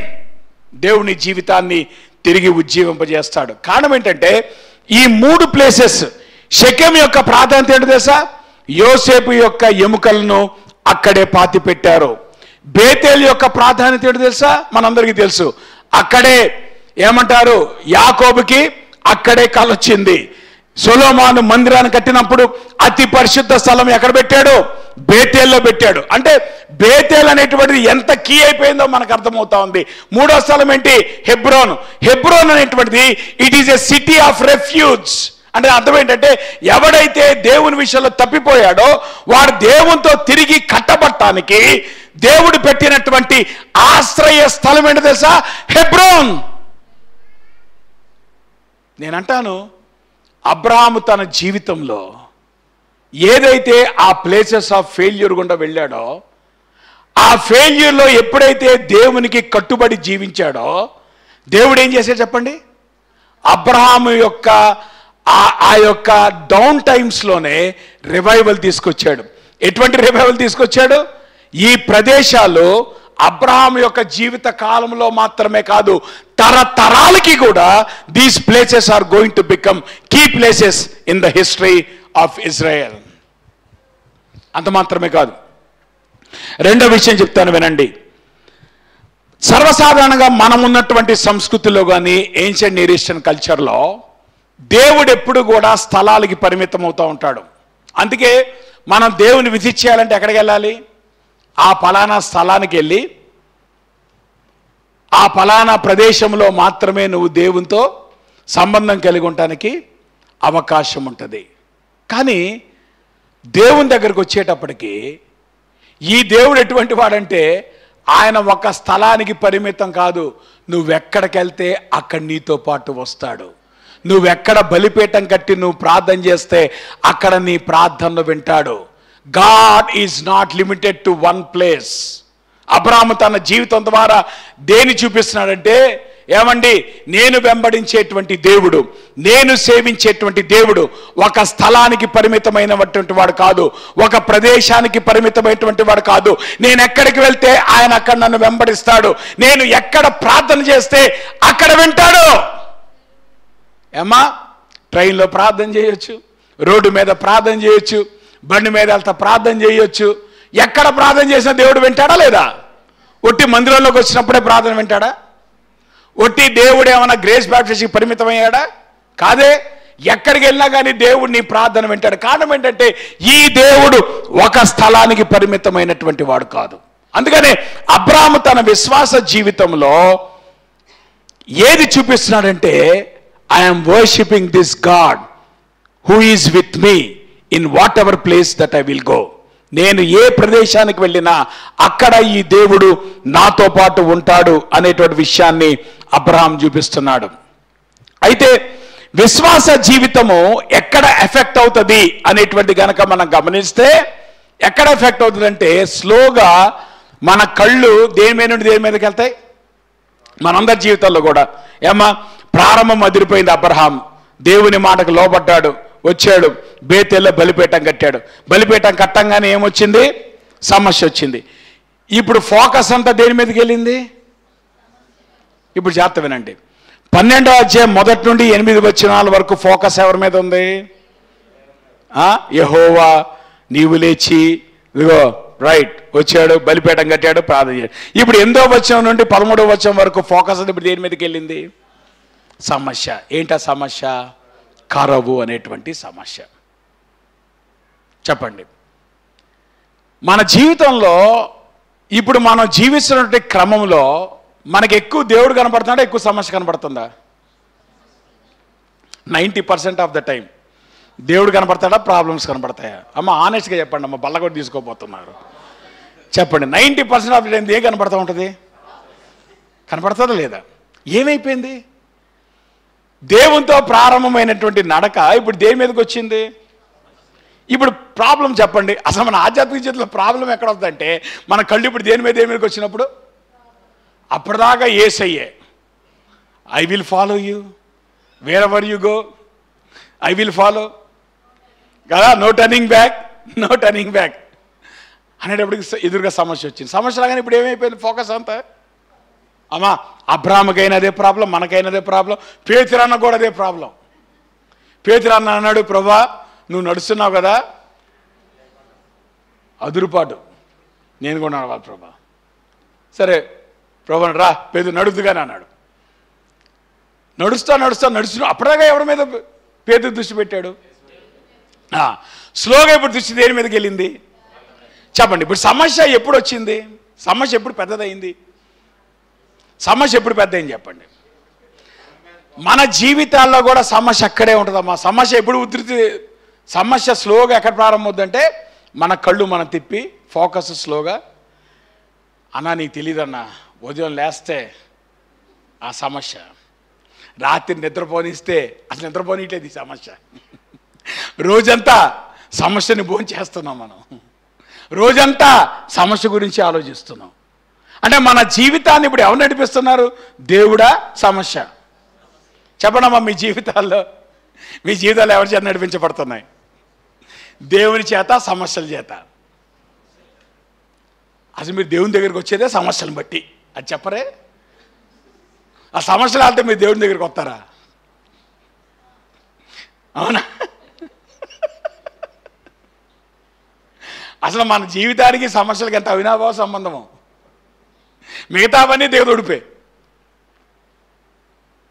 దేవుని జీవితాన్ని తిరిగి ఉజ్జీవింపజేస్తాడు. కారణం ఏంటంటే ఈ 3 ప్లేసెస్ షెకెం యొక్క ప్రాధాన్యత ఏంటో తెలుసా? యోసేపు యొక్క ఎముకలను అక్కడే పాతి పెట్టారు. బేతేలు యొక్క ప్రాధాన్యత ఏంటో తెలుసా? మనందరికీ తెలుసు. అక్కడే ఏమంటారు, యాకోబుకి అక్కడే కలొచ్చింది. సొలొమోను మందిరాన్ని కట్టినప్పుడు అతి పరిశుద్ధ స్థలం ఎక్కడ పెట్టాడు? బేతేల్లో పెట్టాడు. అంటే బేతేల్ అనేటువంటిది ఎంత కీ అయిపోయిందో మనకు అర్థమవుతా ఉంది. 3వ స్థలం ఏంటి? హెబ్రోన్. హెబ్రోన్ అనేటువంటిది it is a city of refuge. అంటే అర్థం ఏంటంటే ఎవడైతే దేవుని విషయంలో తప్పిపోయాడో వాడు దేవునితో తిరిగి కట్టబట్టడానికి దేవుడు పెట్టినటువంటి ఆశ్రయ స్థలం ఏంటో తెలుసా? హెబ్రోన్. నేనంటాను అబ్రహాము తన జీవితంలో ఏదైతే ఆ ప్లేసెస్ ఆఫ్ ఫెయిల్యూర్ గుండా వెళ్ళాడో ఆ ఫెయిల్యూర్లో ఎప్పుడైతే దేవునికి కట్టుబడి జీవించాడో దేవుడు ఏం చేశాడు చెప్పండి? అబ్రహాము యొక్క ఆ యొక్క డౌన్ టైమ్స్లోనే రివైవల్ తీసుకొచ్చాడు. ఎటువంటి రివైవల్ తీసుకొచ్చాడు? ఈ ప్రదేశాలు అబ్రహాం యొక్క జీవిత కాలంలో మాత్రమే కాదు తరతరాలకి కూడా these places are going to become key places in the history of Israel. అంత మాత్రమే కాదు, రెండో విషయం చెప్తాను వినండి. సర్వసాధారణంగా మనం ఉన్నటువంటి సంస్కృతిలో కానీ ఏన్షియంట్ నియర్ ఈస్టర్న్ కల్చర్లో దేవుడు ఎప్పుడు కూడా స్థలాలకి పరిమితం అవుతూ ఉంటాడు. అందుకే మనం దేవుని విజిట్ చేయాలంటే ఎక్కడికి వెళ్ళాలి? ఆ ఫలానా స్థలానికి వెళ్ళి ఆ ఫలానా ప్రదేశంలో మాత్రమే నువ్వు దేవునితో సంబంధం కలిగి ఉండటానికి అవకాశం ఉంటుంది. కానీ దేవుని దగ్గరకు వచ్చేటప్పటికి ఈ దేవుడు ఎటువంటి వాడంటే ఆయన ఒక స్థలానికి పరిమితం కాదు. నువ్వెక్కడికి వెళ్తే అక్కడ నీతో పాటు వస్తాడు. నువ్వెక్కడ బలిపీఠం కట్టి నువ్వు ప్రార్థన చేస్తే అక్కడ నీ ప్రార్థనను వింటాడు. God is not limited to one place. Abraham తన జీవితం ద్వారా దేని చూపిస్తున్నాడంటే ఏమండి, నేను వెంబడించేటువంటి దేవుడు, నేను సేవించేటువంటి దేవుడు ఒక స్థలానికి పరిమితమైనటువంటి వాడు కాదు, ఒక ప్రదేశానికి పరిమితమైనటువంటి వాడు కాదు. నేను ఎక్కడికి వెళ్తే ఆయన అక్కడ నన్ను వెంబడిస్తాడు. నేను ఎక్కడ ప్రార్థన చేస్తే అక్కడ వింటాడు. ఏమ్మా, ట్రైన్లో ప్రార్థన చేయొచ్చు, రోడ్డు మీద ప్రార్థన చేయొచ్చు, బండి మీద వెళ్తా ప్రార్థన చేయొచ్చు. ఎక్కడ ప్రార్థన చేసినా దేవుడు వింటాడా లేదా? ఒట్టి మందిరంలోకి వచ్చినప్పుడే ప్రార్థన వింటాడా? ఒట్టి దేవుడు ఏమైనా గ్రేస్ బ్యాప్టిస్ట్కి పరిమితమయ్యాడా? కాదే. ఎక్కడికి వెళ్ళినా కానీ దేవుడు నీ ప్రార్థన వింటాడు. కారణం ఏంటంటే ఈ దేవుడు ఒక స్థలానికి పరిమితమైనటువంటి వాడు కాదు. అందుకనే అబ్రహాము తన విశ్వాస జీవితంలో ఏది చూపిస్తున్నాడంటే I'm worshipping this God who is with me in whatever place that I will go. నేను ఏ ప్రదేశానికి వెళ్ళినా అక్కడ ఈ దేవుడు నాతో పాటు ఉంటాడు అనేటువంటి విషయాన్ని అబ్రహాం చూపిస్తున్నాడు. అయితే విశ్వాస జీవితము ఎక్కడ ఎఫెక్ట్ అవుతుంది అనేటువంటి గనక మనం గమనిస్తే, ఎక్కడ ఎఫెక్ట్ అవుతుందంటే స్లోగా మన కళ్ళు దేని మీద నుండి దేని మీదకి వెళ్తాయి. మనందరి జీవితాల్లో కూడా ఏమా ప్రారంభం అదిరిపోయింది. అబ్రహాం దేవుని మాటకు లోబడ్డాడు, వచ్చాడు, బేతేల్లో బలిపీఠం కట్టాడు. బలిపీఠం కట్టంగానే ఏమొచ్చింది? సమస్య వచ్చింది. ఇప్పుడు ఫోకస్ అంతా దేని మీదకి వెళ్ళింది? ఇప్పుడు జాగ్రత్త వినండి. 12వ అధ్యాయం 1 నుండి 8 వచనాల వరకు ఫోకస్ ఎవరి మీద ఉంది? యెహోవా నీవు లేచి ఇదిగో రైట్ వచ్చాడు, బలిపీఠం కట్టాడు, ప్రార్థన చేశాడు. ఇప్పుడు 8వ వచనం నుండి 13వ వచనం వరకు ఫోకస్ ఇప్పుడు దేని మీదకి వెళ్ళింది? సమస్య. ఏంటా సమస్య? కరవు అనేటువంటి సమస్య. చెప్పండి, మన జీవితంలో ఇప్పుడు మనం జీవిస్తున్నటువంటి క్రమంలో మనకి ఎక్కువ దేవుడు కనపడుతున్నాడా, ఎక్కువ సమస్య కనపడుతుందా? 90% ఆఫ్ ద టైం దేవుడు కనపడతాడా, ప్రాబ్లమ్స్ కనపడతాయా? అమ్మ ఆనెస్ట్గా చెప్పండి అమ్మ, బల్ల కూడా తీసుకోపోతున్నారు. చెప్పండి, 90% ఆఫ్ ద టైం ఏం కనపడతా ఉంటుంది? కనపడుతుందా లేదా? ఏమైపోయింది? దేవునితో ప్రారంభమైనటువంటి నడక ఇప్పుడు దేని మీదకి వచ్చింది? ఇప్పుడు ప్రాబ్లం చెప్పండి. అసలు మన ఆధ్యాత్మిక జీవితంలో ప్రాబ్లం ఎక్కడ వస్తుందంటే, మన కళ్ళు ఇప్పుడు దేని మీదకి వచ్చినప్పుడు అప్పటిదాకా యేసయ్యే, I will follow you wherever you go, I will follow కదా, no turning back, no turning back అనేటప్పటికి ఎదురుగా సమస్య వచ్చింది. సమస్య లాగానే ఇప్పుడు ఏమైపోయింది? ఫోకస్ అంతా అమ్మా అబ్రాహాముకైనా అదే ప్రాబ్లం, మనకైనా అదే ప్రాబ్లం, పేతురన్న కూడా అదే ప్రాబ్లం. పేతురన్న అన్నాడు, ప్రభా నువ్వు నడుస్తున్నావు కదా అదురుపాటు, నేను కూడా నడవాలి ప్రభా. సరే ప్రభా రా పేదరు నడుద్దుగానే అన్నాడు. నడుస్తూ అప్పటిదాకా ఎవరి మీద పేదరు దృష్టి పెట్టాడు? స్లోగా ఇప్పుడు దృష్టి దేని మీదకి వెళ్ళింది? చెప్పండి. ఇప్పుడు సమస్య ఎప్పుడు వచ్చింది? సమస్య ఎప్పుడు పెద్దదైంది? సమస్య ఎప్పుడు పెద్దయింది చెప్పండి. మన జీవితాల్లో కూడా సమస్య అక్కడే ఉంటుందమ్మా. సమస్య ఎప్పుడు సమస్య స్లోగా ఎక్కడ ప్రారంభమవుతుందంటే, మన కళ్ళు మనం తిప్పి ఫోకస్ స్లోగా, అన్నా నీకు తెలియదన్నా ఉదయం లేస్తే ఆ సమస్య, రాత్రి నిద్రపోనిస్తే అసలు నిద్రపోనిట్లేదు ఈ సమస్య, రోజంతా సమస్యని భోంచేస్తున్నాం మనం, రోజంతా సమస్య గురించి ఆలోచిస్తున్నాం. అంటే మన జీవితాన్ని ఇప్పుడు ఎవరు నడిపిస్తున్నారు? దేవుడా సమస్య? చెప్పండమ్మా, మీ జీవితాల్లో ఎవరి చేత నడిపించబడుతున్నాయి? దేవుని చేత, సమస్యల చేత. అసలు మీరు దేవుని దగ్గరికి వచ్చేదే సమస్యలను బట్టి, అది చెప్పరే? ఆ సమస్యలు వెళ్తే మీరు దేవుని దగ్గరికి వస్తారా? అవునా? అసలు మన జీవితానికి సమస్యలకి ఎంత అవినాభావ సంబంధము. మిగతావన్నీ దేవుడు ఉడిపే.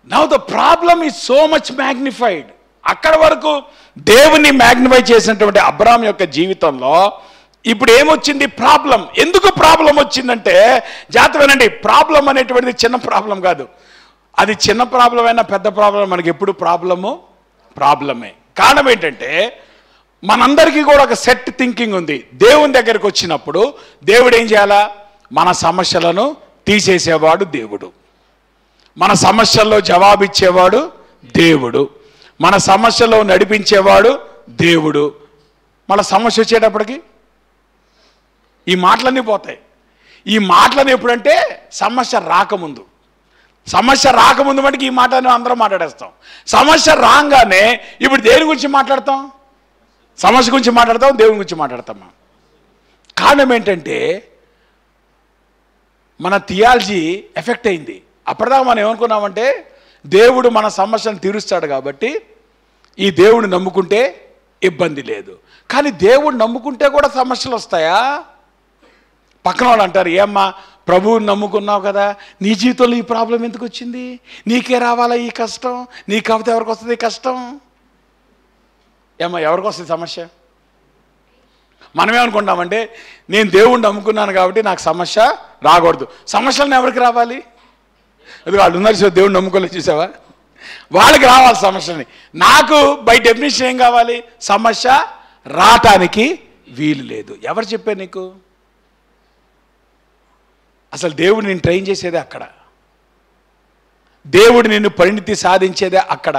Now the problem is so much magnified. అక్కడ వరకు దేవుని మ్యాగ్నిఫై చేసినటువంటి అబ్రాహాం యొక్క జీవితంలో ఇప్పుడు ఏమొచ్చింది? ప్రాబ్లం. ఎందుకు ప్రాబ్లం వచ్చిందంటే, జాగ్రత్తగానండి, ప్రాబ్లం అనేటువంటిది చిన్న ప్రాబ్లం కాదు. అది చిన్న ప్రాబ్లం అయినా పెద్ద ప్రాబ్లం, మనకి ఎప్పుడు ప్రాబ్లమే. కారణం ఏంటంటే, మనందరికీ కూడా ఒక సెట్ థింకింగ్ ఉంది. దేవుని దగ్గరికి వచ్చినప్పుడు దేవుడు ఏం చేయాలా? మన సమస్యలను తీసేసేవాడు దేవుడు, మన సమస్యల్లో జవాబిచ్చేవాడు దేవుడు, మన సమస్యలో నడిపించేవాడు దేవుడు. మన సమస్య వచ్చేటప్పటికి ఈ మాటలన్నీ పోతాయి. ఈ మాటలను ఎప్పుడంటే సమస్య రాకముందు. సమస్య రాకముందు మటుకు ఈ మాటలను అందరం మాట్లాడేస్తాం. సమస్య రాగానే ఇప్పుడు దేని గురించి మాట్లాడతాం? సమస్య గురించి మాట్లాడతాం, దేవుని గురించి మాట్లాడతామా? కారణం ఏంటంటే, మన థియాలజీ ఎఫెక్ట్ అయింది. అప్పటిదాకా మనం ఏమనుకున్నామంటే, దేవుడు మన సమస్యను తీరుస్తాడు కాబట్టి ఈ దేవుడిని నమ్ముకుంటే ఇబ్బంది లేదు. కానీ దేవుడు నమ్ముకుంటే కూడా సమస్యలు వస్తాయా? పక్కన వాళ్ళు అంటారు, ఏమ్మా ప్రభువుని నమ్ముకున్నావు కదా, నీ జీవితంలో ఈ ప్రాబ్లం ఎందుకు వచ్చింది? నీకే రావాలా ఈ కష్టం? నీ కాకపోతే ఎవరికి వస్తుంది ఈ కష్టం? ఏమ్మా ఎవరికి వస్తుంది సమస్య? మనమేమనుకుంటామంటే, నేను దేవుణ్ణి నమ్ముకున్నాను కాబట్టి నాకు సమస్య రాకూడదు. సమస్యలను ఎవరికి రావాలి? అది వాళ్ళు ఉన్నారు, దేవుణ్ణి నమ్ముకోలేదు చూసావా, వాళ్ళకి రావాలి సమస్యని. నాకు బై డెఫినేషన్ ఏం కావాలి? సమస్య రావటానికి వీలు లేదు. ఎవరు చెప్పారు నీకు? అసలు దేవుడు నిన్ను ట్రైన్ చేసేదే అక్కడ, దేవుడు నిన్ను పరిణితి సాధించేదే అక్కడ.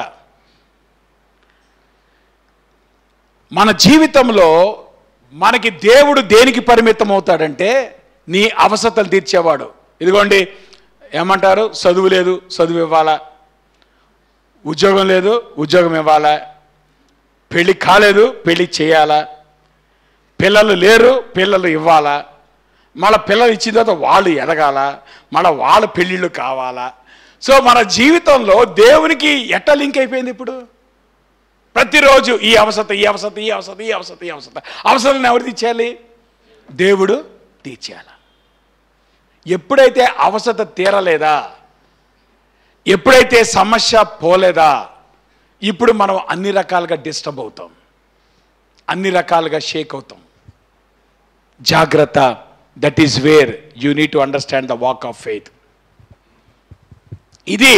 మన జీవితంలో మనకి దేవుడు దేనికి పరిమితం అవుతాడంటే నీ అవసరతలు తీర్చేవాడు. ఇదిగోండి ఏమంటారు, చదువు లేదు చదువు ఇవ్వాలా, ఉద్యోగం లేదు ఉద్యోగం ఇవ్వాలా, పెళ్ళి కాలేదు పెళ్ళి చేయాలా, పిల్లలు లేరు పిల్లలు ఇవ్వాలా, మళ్ళీ పిల్లలు ఇచ్చిన తర్వాత వాళ్ళు ఎదగాల, మళ్ళీ వాళ్ళ పెళ్ళిళ్ళు కావాలా. సో మన జీవితంలో దేవునికి ఎట్లా లింక్ అయిపోయింది ఇప్పుడు? ప్రతిరోజు ఈ అవసరం ఈ అవసరం ఈ అవసరం ఈ అవసరం ఈ అవసరం అవసరాలను ఎవరు తీర్చేయాలి? దేవుడు తీర్చేయాలి. ఎప్పుడైతే అవసరత తీరలేదా, ఎప్పుడైతే సమస్య పోలేదా, ఇప్పుడు మనం అన్ని రకాలుగా డిస్టర్బ్ అవుతాం, అన్ని రకాలుగా షేక్ అవుతాం. జాగ్రత్త. That is where you need to understand the walk of faith. ఇది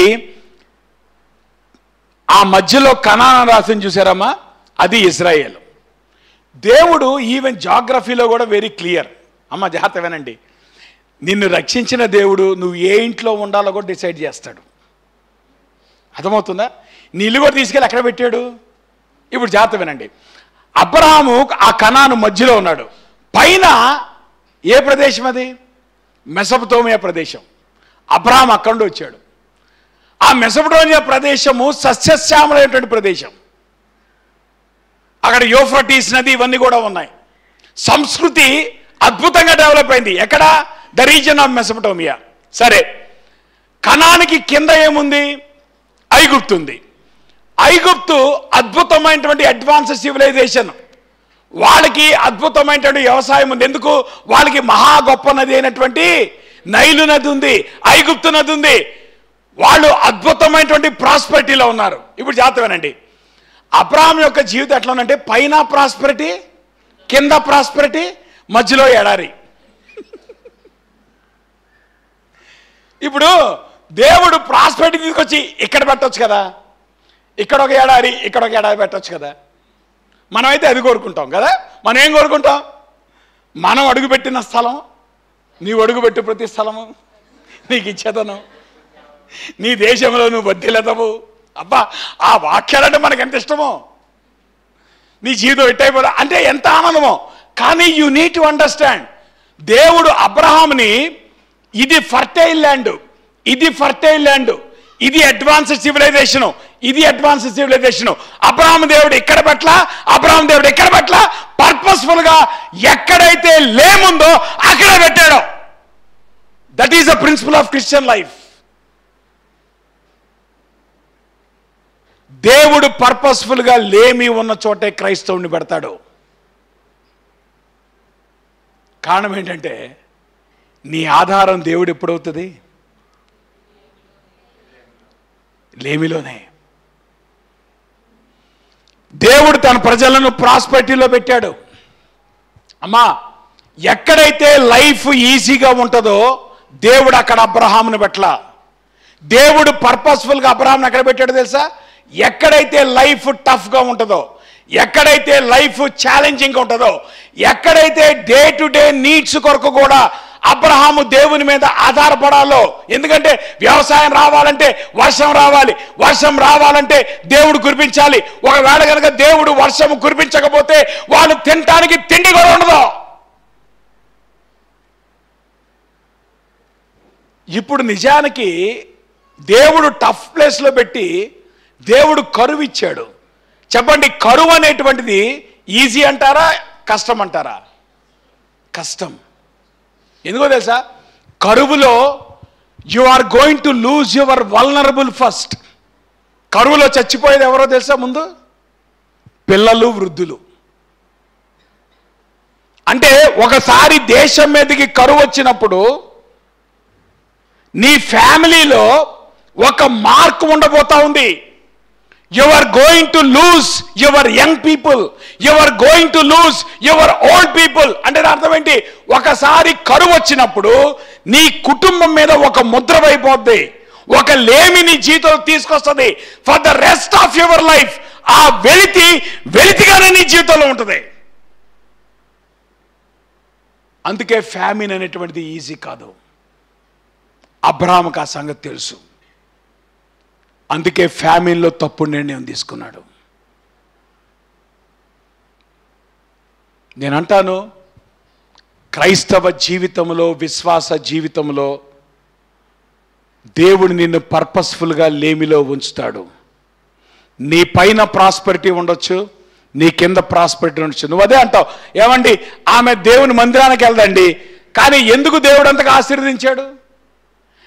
ఆ మధ్యలో కనాను రాసింది చూసారమ్మా, అది ఇజ్రాయేల్. దేవుడు ఈవెన్ జాగ్రఫీలో కూడా వెరీ క్లియర్. అమ్మ జాగ్రత్త వినండి, నిన్ను రక్షించిన దేవుడు నువ్వు ఏ ఇంట్లో ఉండాలో కూడా డిసైడ్ చేస్తాడు. అర్థమవుతుందా? నీ ఇల్లు కూడా తీసుకెళ్ళి ఎక్కడ పెట్టాడు? ఇప్పుడు జాగ్రత్త వినండి, అబ్రహాము ఆ కనాను మధ్యలో ఉన్నాడు. పైన ఏ ప్రదేశం అది? మెసొపొతేమియా ప్రదేశం. అబ్రహాం అక్కడ నుండి వచ్చాడు. ఆ మెసొపొతేమియా ప్రదేశము సస్యశ్యామలైనటువంటి ప్రదేశం. అక్కడ యూఫ్రటీస్ నది ఇవన్నీ కూడా ఉన్నాయి. సంస్కృతి అద్భుతంగా డెవలప్ అయింది. ఎక్కడ? The region of Mesopotamia. సరే, కనానికి కింద ఏముంది? ఐగుప్తు ఉంది. ఐగుప్తు అద్భుతమైనటువంటి అడ్వాన్స్ సివిలైజేషన్. వాళ్ళకి అద్భుతమైనటువంటి వ్యవసాయం ఉంది. ఎందుకు? వాళ్ళకి మహా గొప్ప నది అయినటువంటి నైలు నది ఉంది, ఐగుప్తు నది ఉంది. వాళ్ళు అద్భుతమైనటువంటి ప్రాస్పెరిటీలో ఉన్నారు. ఇప్పుడు జాగ్రత్తగానండి, అబ్రహాం యొక్క జీవితం ఎట్లా ఉందంటే పైన ప్రాస్పెరిటీ, కింద ప్రాస్పెరిటీ, మధ్యలో ఎడారి. ఇప్పుడు దేవుడు ప్రాస్పెరిటీ తీసుకొచ్చి ఇక్కడ పెట్టొచ్చు కదా, ఇక్కడ ఒక ఎడారి ఇక్కడ ఒక ఎడారి పెట్టొచ్చు కదా. మనమైతే అది కోరుకుంటాం కదా. మనం ఏం కోరుకుంటాం? మనం అడుగుపెట్టిన స్థలం, నీవు అడుగుపెట్టు ప్రతి స్థలము నీకు ఇచ్చేదను, నీ దేశంలో నువ్వు వర్ధిల్లెదవు. అబ్బా, ఆ వాక్యాలంటే మనకు ఎంత ఇష్టమో. నీ జీవితం ఎట్టయిపోదా అంటే ఎంత ఆనందమో. కానీ యూ నీడ్ టు అండర్స్టాండ్, దేవుడు అబ్రహాంని ఇది ఫర్టైల్ ల్యాండ్, ఇది ఫర్టైల్ ల్యాండ్, ఇది అడ్వాన్స్డ్ సివిలైజేషను, ఇది అడ్వాన్స్డ్ సివిలైజేషను. అబ్రహాం దేవుడు ఇక్కడ పట్ల, అబ్రహాం దేవుడు ఎక్కడ పట్ల పర్పస్ఫుల్ గా ఎక్కడైతే లేముందో అక్కడ పెట్టాడు. That is the principle of Christian life. దేవుడు పర్పస్ఫుల్ గా లేమి ఉన్న చోటే క్రైస్తవుని పెడతాడు. కారణం ఏంటంటే నీ ఆధారం దేవుడు ఎప్పుడవుతుంది? లేమిలోనే. దేవుడు తన ప్రజలను ప్రాస్పెరిటీలో పెట్టాడు. అమ్మా, ఎక్కడైతే లైఫ్ ఈజీగా ఉంటుందో దేవుడు అక్కడ అబ్రహామును పెట్టలా. దేవుడు పర్పస్ఫుల్గా అబ్రహాంను ఎక్కడ పెట్టాడో తెలుసా? ఎక్కడైతే లైఫ్ టఫ్గా ఉంటుందో, ఎక్కడైతే లైఫ్ ఛాలెంజింగ్గా ఉంటుందో, ఎక్కడైతే డే టు డే నీడ్స్ కొరకు కూడా అబ్రహాము దేవుని మీద ఆధారపడాలో. ఎందుకంటే వ్యవసాయం రావాలంటే వర్షం రావాలి, వర్షం రావాలంటే దేవుడు కురిపించాలి. ఒకవేళ కనుక దేవుడు వర్షం కురిపించకపోతే వాళ్ళు తినటానికి తిండి కూడా ఉండదు. ఇప్పుడు నిజానికి దేవుడు టఫ్ ప్లేస్లో పెట్టి దేవుడు కరువు ఇచ్చాడు. చెప్పండి, కరువు అనేటువంటిది ఈజీ అంటారా కష్టం అంటారా? కష్టం. ఎందుకో తెలుసా? కరువులో you are going to lose your vulnerable first. కరువులో చచ్చిపోయేది ఎవరో తెలుసా? ముందు పిల్లలు, వృద్ధులు. అంటే ఒకసారి దేశం మీదకి కరువు వచ్చినప్పుడు నీ ఫ్యామిలీలో ఒక మార్క్ ఉండబోతా ఉంది. You are going to lose your young people. You are going to lose your old people. అంటే అర్థం ఏంటి? ఒకసారి కరువు వచ్చినప్పుడు నీ కుటుంబం మీద ఒక ముద్ర అయిపోద్ది, ఒక లేమి నీ జీవితంలో తీసుకొస్తుంది for the rest of your life. ఆ వెలితిగానే నీ జీవితంలో ఉంటుంది. అందుకే ఫ్యామిన్ అనేటువంటిది ఈజీ కాదు. అబ్రహాముకు ఆ సంగతి తెలుసు. అందుకే ఫ్యామిన్లో తప్పుడు నిర్ణయం తీసుకున్నాడు. నేనంటాను, క్రైస్తవ జీవితంలో, విశ్వాస జీవితంలో దేవుడు నిన్ను పర్పస్ఫుల్గా లేమిలో ఉంచుతాడు. నీ పైన ప్రాస్పరిటీ ఉండొచ్చు, నీ కింద ప్రాస్పరిటీ ఉండొచ్చు. నువ్వు అదే అంటావు, ఏమండి ఆమె దేవుని మందిరానికి వెళ్దండి, కానీ ఎందుకు దేవుడు అంతగా ఆశీర్వదించాడు?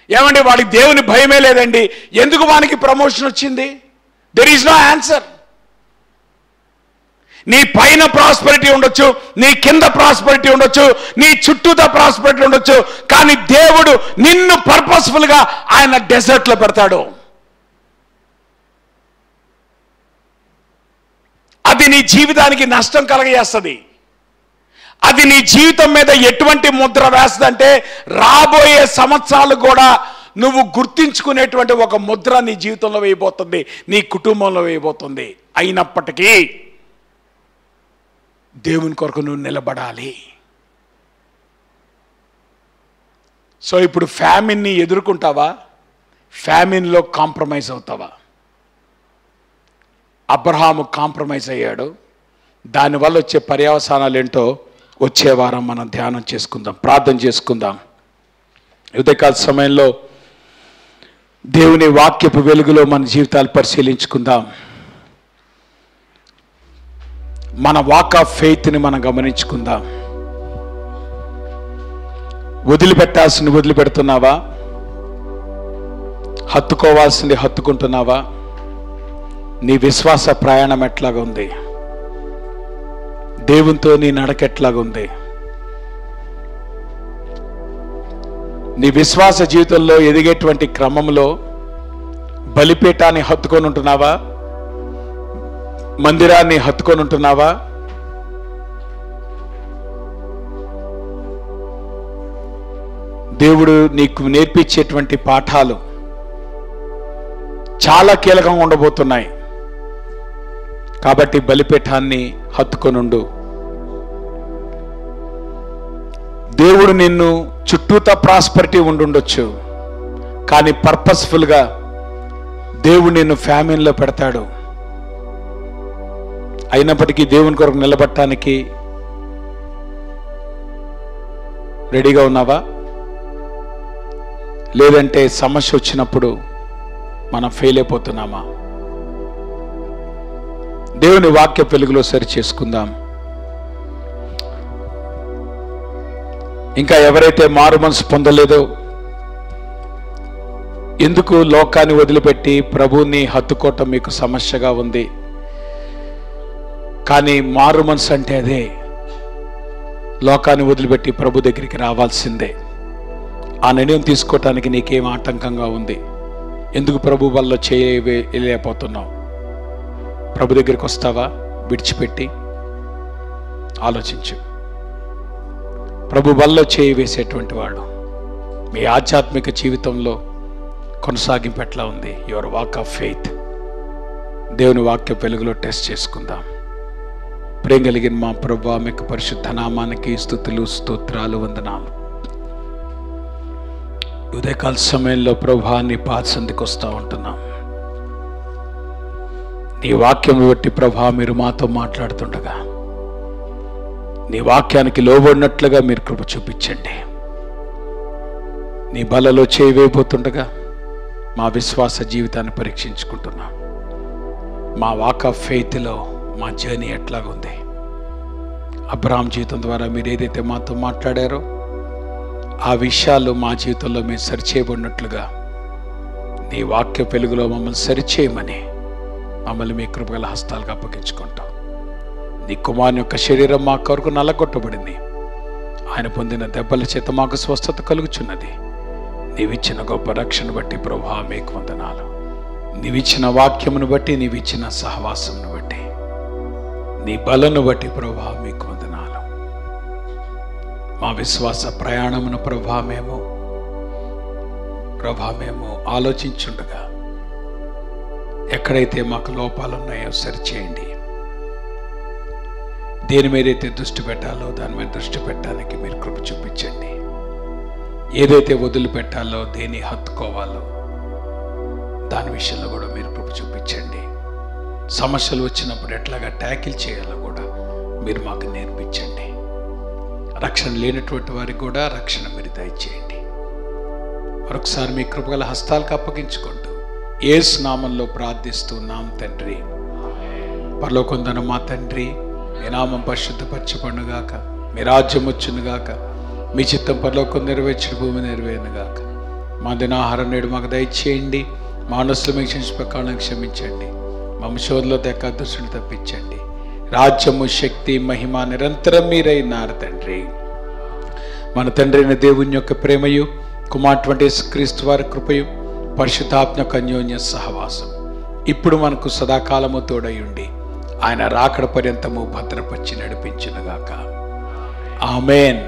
ఏమండి వాడికి దేవుని భయమే లేదండి, ఎందుకు వానికి ప్రమోషన్ వచ్చింది? There is no answer. నీ పైన ప్రాస్పరిటీ ఉండొచ్చు, నీ కింద ప్రాస్పరిటీ ఉండొచ్చు, నీ చుట్టూతో ప్రాస్పరిటీ ఉండొచ్చు, కానీ దేవుడు నిన్ను పర్పస్ఫుల్గా ఆయన డెజర్ట్లో పెడతాడు. అది నీ జీవితానికి నష్టం కలగజేస్తుంది. అది నీ జీవితం మీద ఎటువంటి ముద్ర వేస్తుందంటే రాబోయే సంవత్సరాలు కూడా నువ్వు గుర్తించుకునేటువంటి ఒక ముద్ర నీ జీవితంలో వేయబోతుంది, నీ కుటుంబంలో వేయబోతుంది. అయినప్పటికీ దేవుని కొరకు నువ్వు నిలబడాలి. సో ఇప్పుడు ఫ్యామిన్ని ఎదుర్కొంటావా, ఫ్యామిన్లో కాంప్రమైజ్ అవుతావా? అబ్రహాము కాంప్రమైజ్ అయ్యాడు. దానివల్ల వచ్చే పర్యవసానాలు ఏంటో వచ్చే వారం మనం ధ్యానం చేసుకుందాం, ప్రార్థన చేసుకుందాం. ఉదయకాల సమయంలో దేవుని వాక్యపు వెలుగులో మన జీవితాలు పరిశీలించుకుందాం. మన వాక్ ఆఫ్ ఫెయిత్ని మనం గమనించుకుందాం. వదిలిపెట్టాల్సింది వదిలిపెడుతున్నావా? హత్తుకోవాల్సింది హత్తుకుంటున్నావా? నీ విశ్వాస ప్రయాణం ఎట్లాగా ఉంది? దేవునితో నీ నడక ఎట్లాగా ఉంది? నీ విశ్వాస జీవితంలో ఎదిగేటువంటి క్రమంలో బలిపీఠాన్ని హత్తుకొని ఉంటున్నావా? మందిరాన్ని హత్తుకొని ఉంటున్నావా? దేవుడు నీకు నేర్పించేటువంటి పాఠాలు చాలా కీలకంగా ఉండబోతున్నాయి. కాబట్టి బలిపీఠాన్ని హత్తుకొనుండు. దేవుడు నిన్ను చుట్టూతా ప్రాస్పరిటీ ఉండుండొచ్చు, కానీ పర్పస్ఫుల్గా దేవుడు నిన్ను ఫ్యామిలీలో పెడతాడు. అయినప్పటికీ దేవుని కొరకు నిలబడటానికి రెడీగా ఉన్నావా? లేదంటే సమస్య వచ్చినప్పుడు మనం ఫెయిల్ అయిపోతున్నామా? దేవుని వాక్య వెలుగులో సరి చేసుకుందాం. ఇంకా ఎవరైతే మారు మనసు పొందలేదో, ఎందుకు లోకాన్ని వదిలిపెట్టి ప్రభువుని హత్తుకోవటం మీకు సమస్యగా ఉంది? కానీ మారు మనసు అంటే అదే, లోకాన్ని వదిలిపెట్టి ప్రభు దగ్గరికి రావాల్సిందే. ఆ నిర్ణయం తీసుకోవటానికి నీకేం ఆటంకంగా ఉంది? ఎందుకు ప్రభు వల్ల చేయలేకపోతున్నావు? ప్రభు దగ్గరికి వస్తావా? విడిచిపెట్టి ఆలోచించు. ప్రభు వల్ల చేయి వేసేటువంటి వాడు మీ ఆధ్యాత్మిక జీవితంలో కొనసాగింపు ఎట్లా ఉంది? యువర్ వాక్ ఆఫ్ ఫెయిత్ దేవుని వాక్య వెలుగులో టెస్ట్ చేసుకుందాం. ప్రేమ కలిగిన మా ప్రభువా, మీకు పరిశుద్ధ నామానికి స్తుతులు స్తోత్రాలు వందనాలు. ఉదయకాల సమయంలో ప్రభువా నీ పాద సంధికి వస్తూ ఉంటున్నాం. నీ వాక్యం బట్టి ప్రభువా మీరు మాతో మాట్లాడుతుండగా నీ వాక్యానికి లోబడినట్లుగా మీరు కృప చూపించండి. నీ బలలో చేయి వేయబోతుండగా మా విశ్వాస జీవితాన్ని పరీక్షించుకుంటున్నాం. మా వాక్ ఆఫ్ ఫెయిత్లో మా జర్నీ ఎట్లాగుంది? అబ్రహాం జీవితం ద్వారా మీరు ఏదైతే మాతో మాట్లాడారో ఆ విషయాలు మా జీవితంలో మేము సరిచేయబడినట్లుగా నీ వాక్య వెలుగులో మమ్మల్ని సరిచేయమని మమ్మల్ని మీ కృపగల హస్తాలకు అప్పగించుకుంటాం. నీ కుమారుని యొక్క శరీరం మా కొరకు నల్లగొట్టబడింది. ఆయన పొందిన దెబ్బల చేత మాకు స్వస్థత కలుగుచున్నది. నీవిచ్చిన గొప్ప రక్షణ బట్టి ప్రభువా మీకు వందనాలు. నీవిచ్చిన వాక్యమును బట్టి, నీవిచ్చిన సహవాసమును బట్టి, నీ బలను బట్టి ప్రభువా మీకు వందనాలు. మా విశ్వాస ప్రయాణమును ప్రభువా మేము ఆలోచించుండగా ఎక్కడైతే మాకు లోపాలు ఉన్నాయో సరిచేయండి. దేని మీదైతే దృష్టి పెట్టాలో దాని మీద దృష్టి పెట్టడానికి మీరు కృప చూపించండి. ఏదైతే వదిలిపెట్టాలో, దేని హత్తుకోవాలో దాని విషయంలో కూడా మీరు కృప చూపించండి. సమస్యలు వచ్చినప్పుడు ఎట్లాగా ట్యాకిల్ చేయాలో కూడా మీరు మాకు నేర్పించండి. రక్షణ లేనటువంటి వారికి కూడా రక్షణ మీరు దయచేయండి. మరొకసారి మీ కృపగల హస్తాలకు అప్పగించుకుంటూ యేసు నామంలో ప్రార్థిస్తున్నాం తండ్రి. పరలోకమందున్న మా తండ్రి, మీ నామం పరిశుద్ధపరచబడునుగాక, మీ రాజ్యం వచ్చునుగాక, మీ చిత్తం పరలోకం నెరవేర్చిన భూమి నెరవేరునుగాక. మా దినాహారం నేడు మాకు దయచేయండి. మా మనసులు మీకు క్షమించే క్షమించండి. మా శోధలో దక్క దుష్టుని తప్పించండి. రాజ్యము, శక్తి, మహిమ నిరంతరం మీరైనారు తండ్రి. మన తండ్రి అయిన దేవుని యొక్క ప్రేమయు, కుమారుడు యేసుక్రీస్తు వారి కృపయు, పరిశుద్ధాత్మ యొక్క అన్యోన్య సహవాసం ఇప్పుడు మనకు సదాకాలము తోడై ఉండి ఆయన రాకడ పర్యంతము భద్రపరిచి నడిపించునుగాక. ఆమేన్.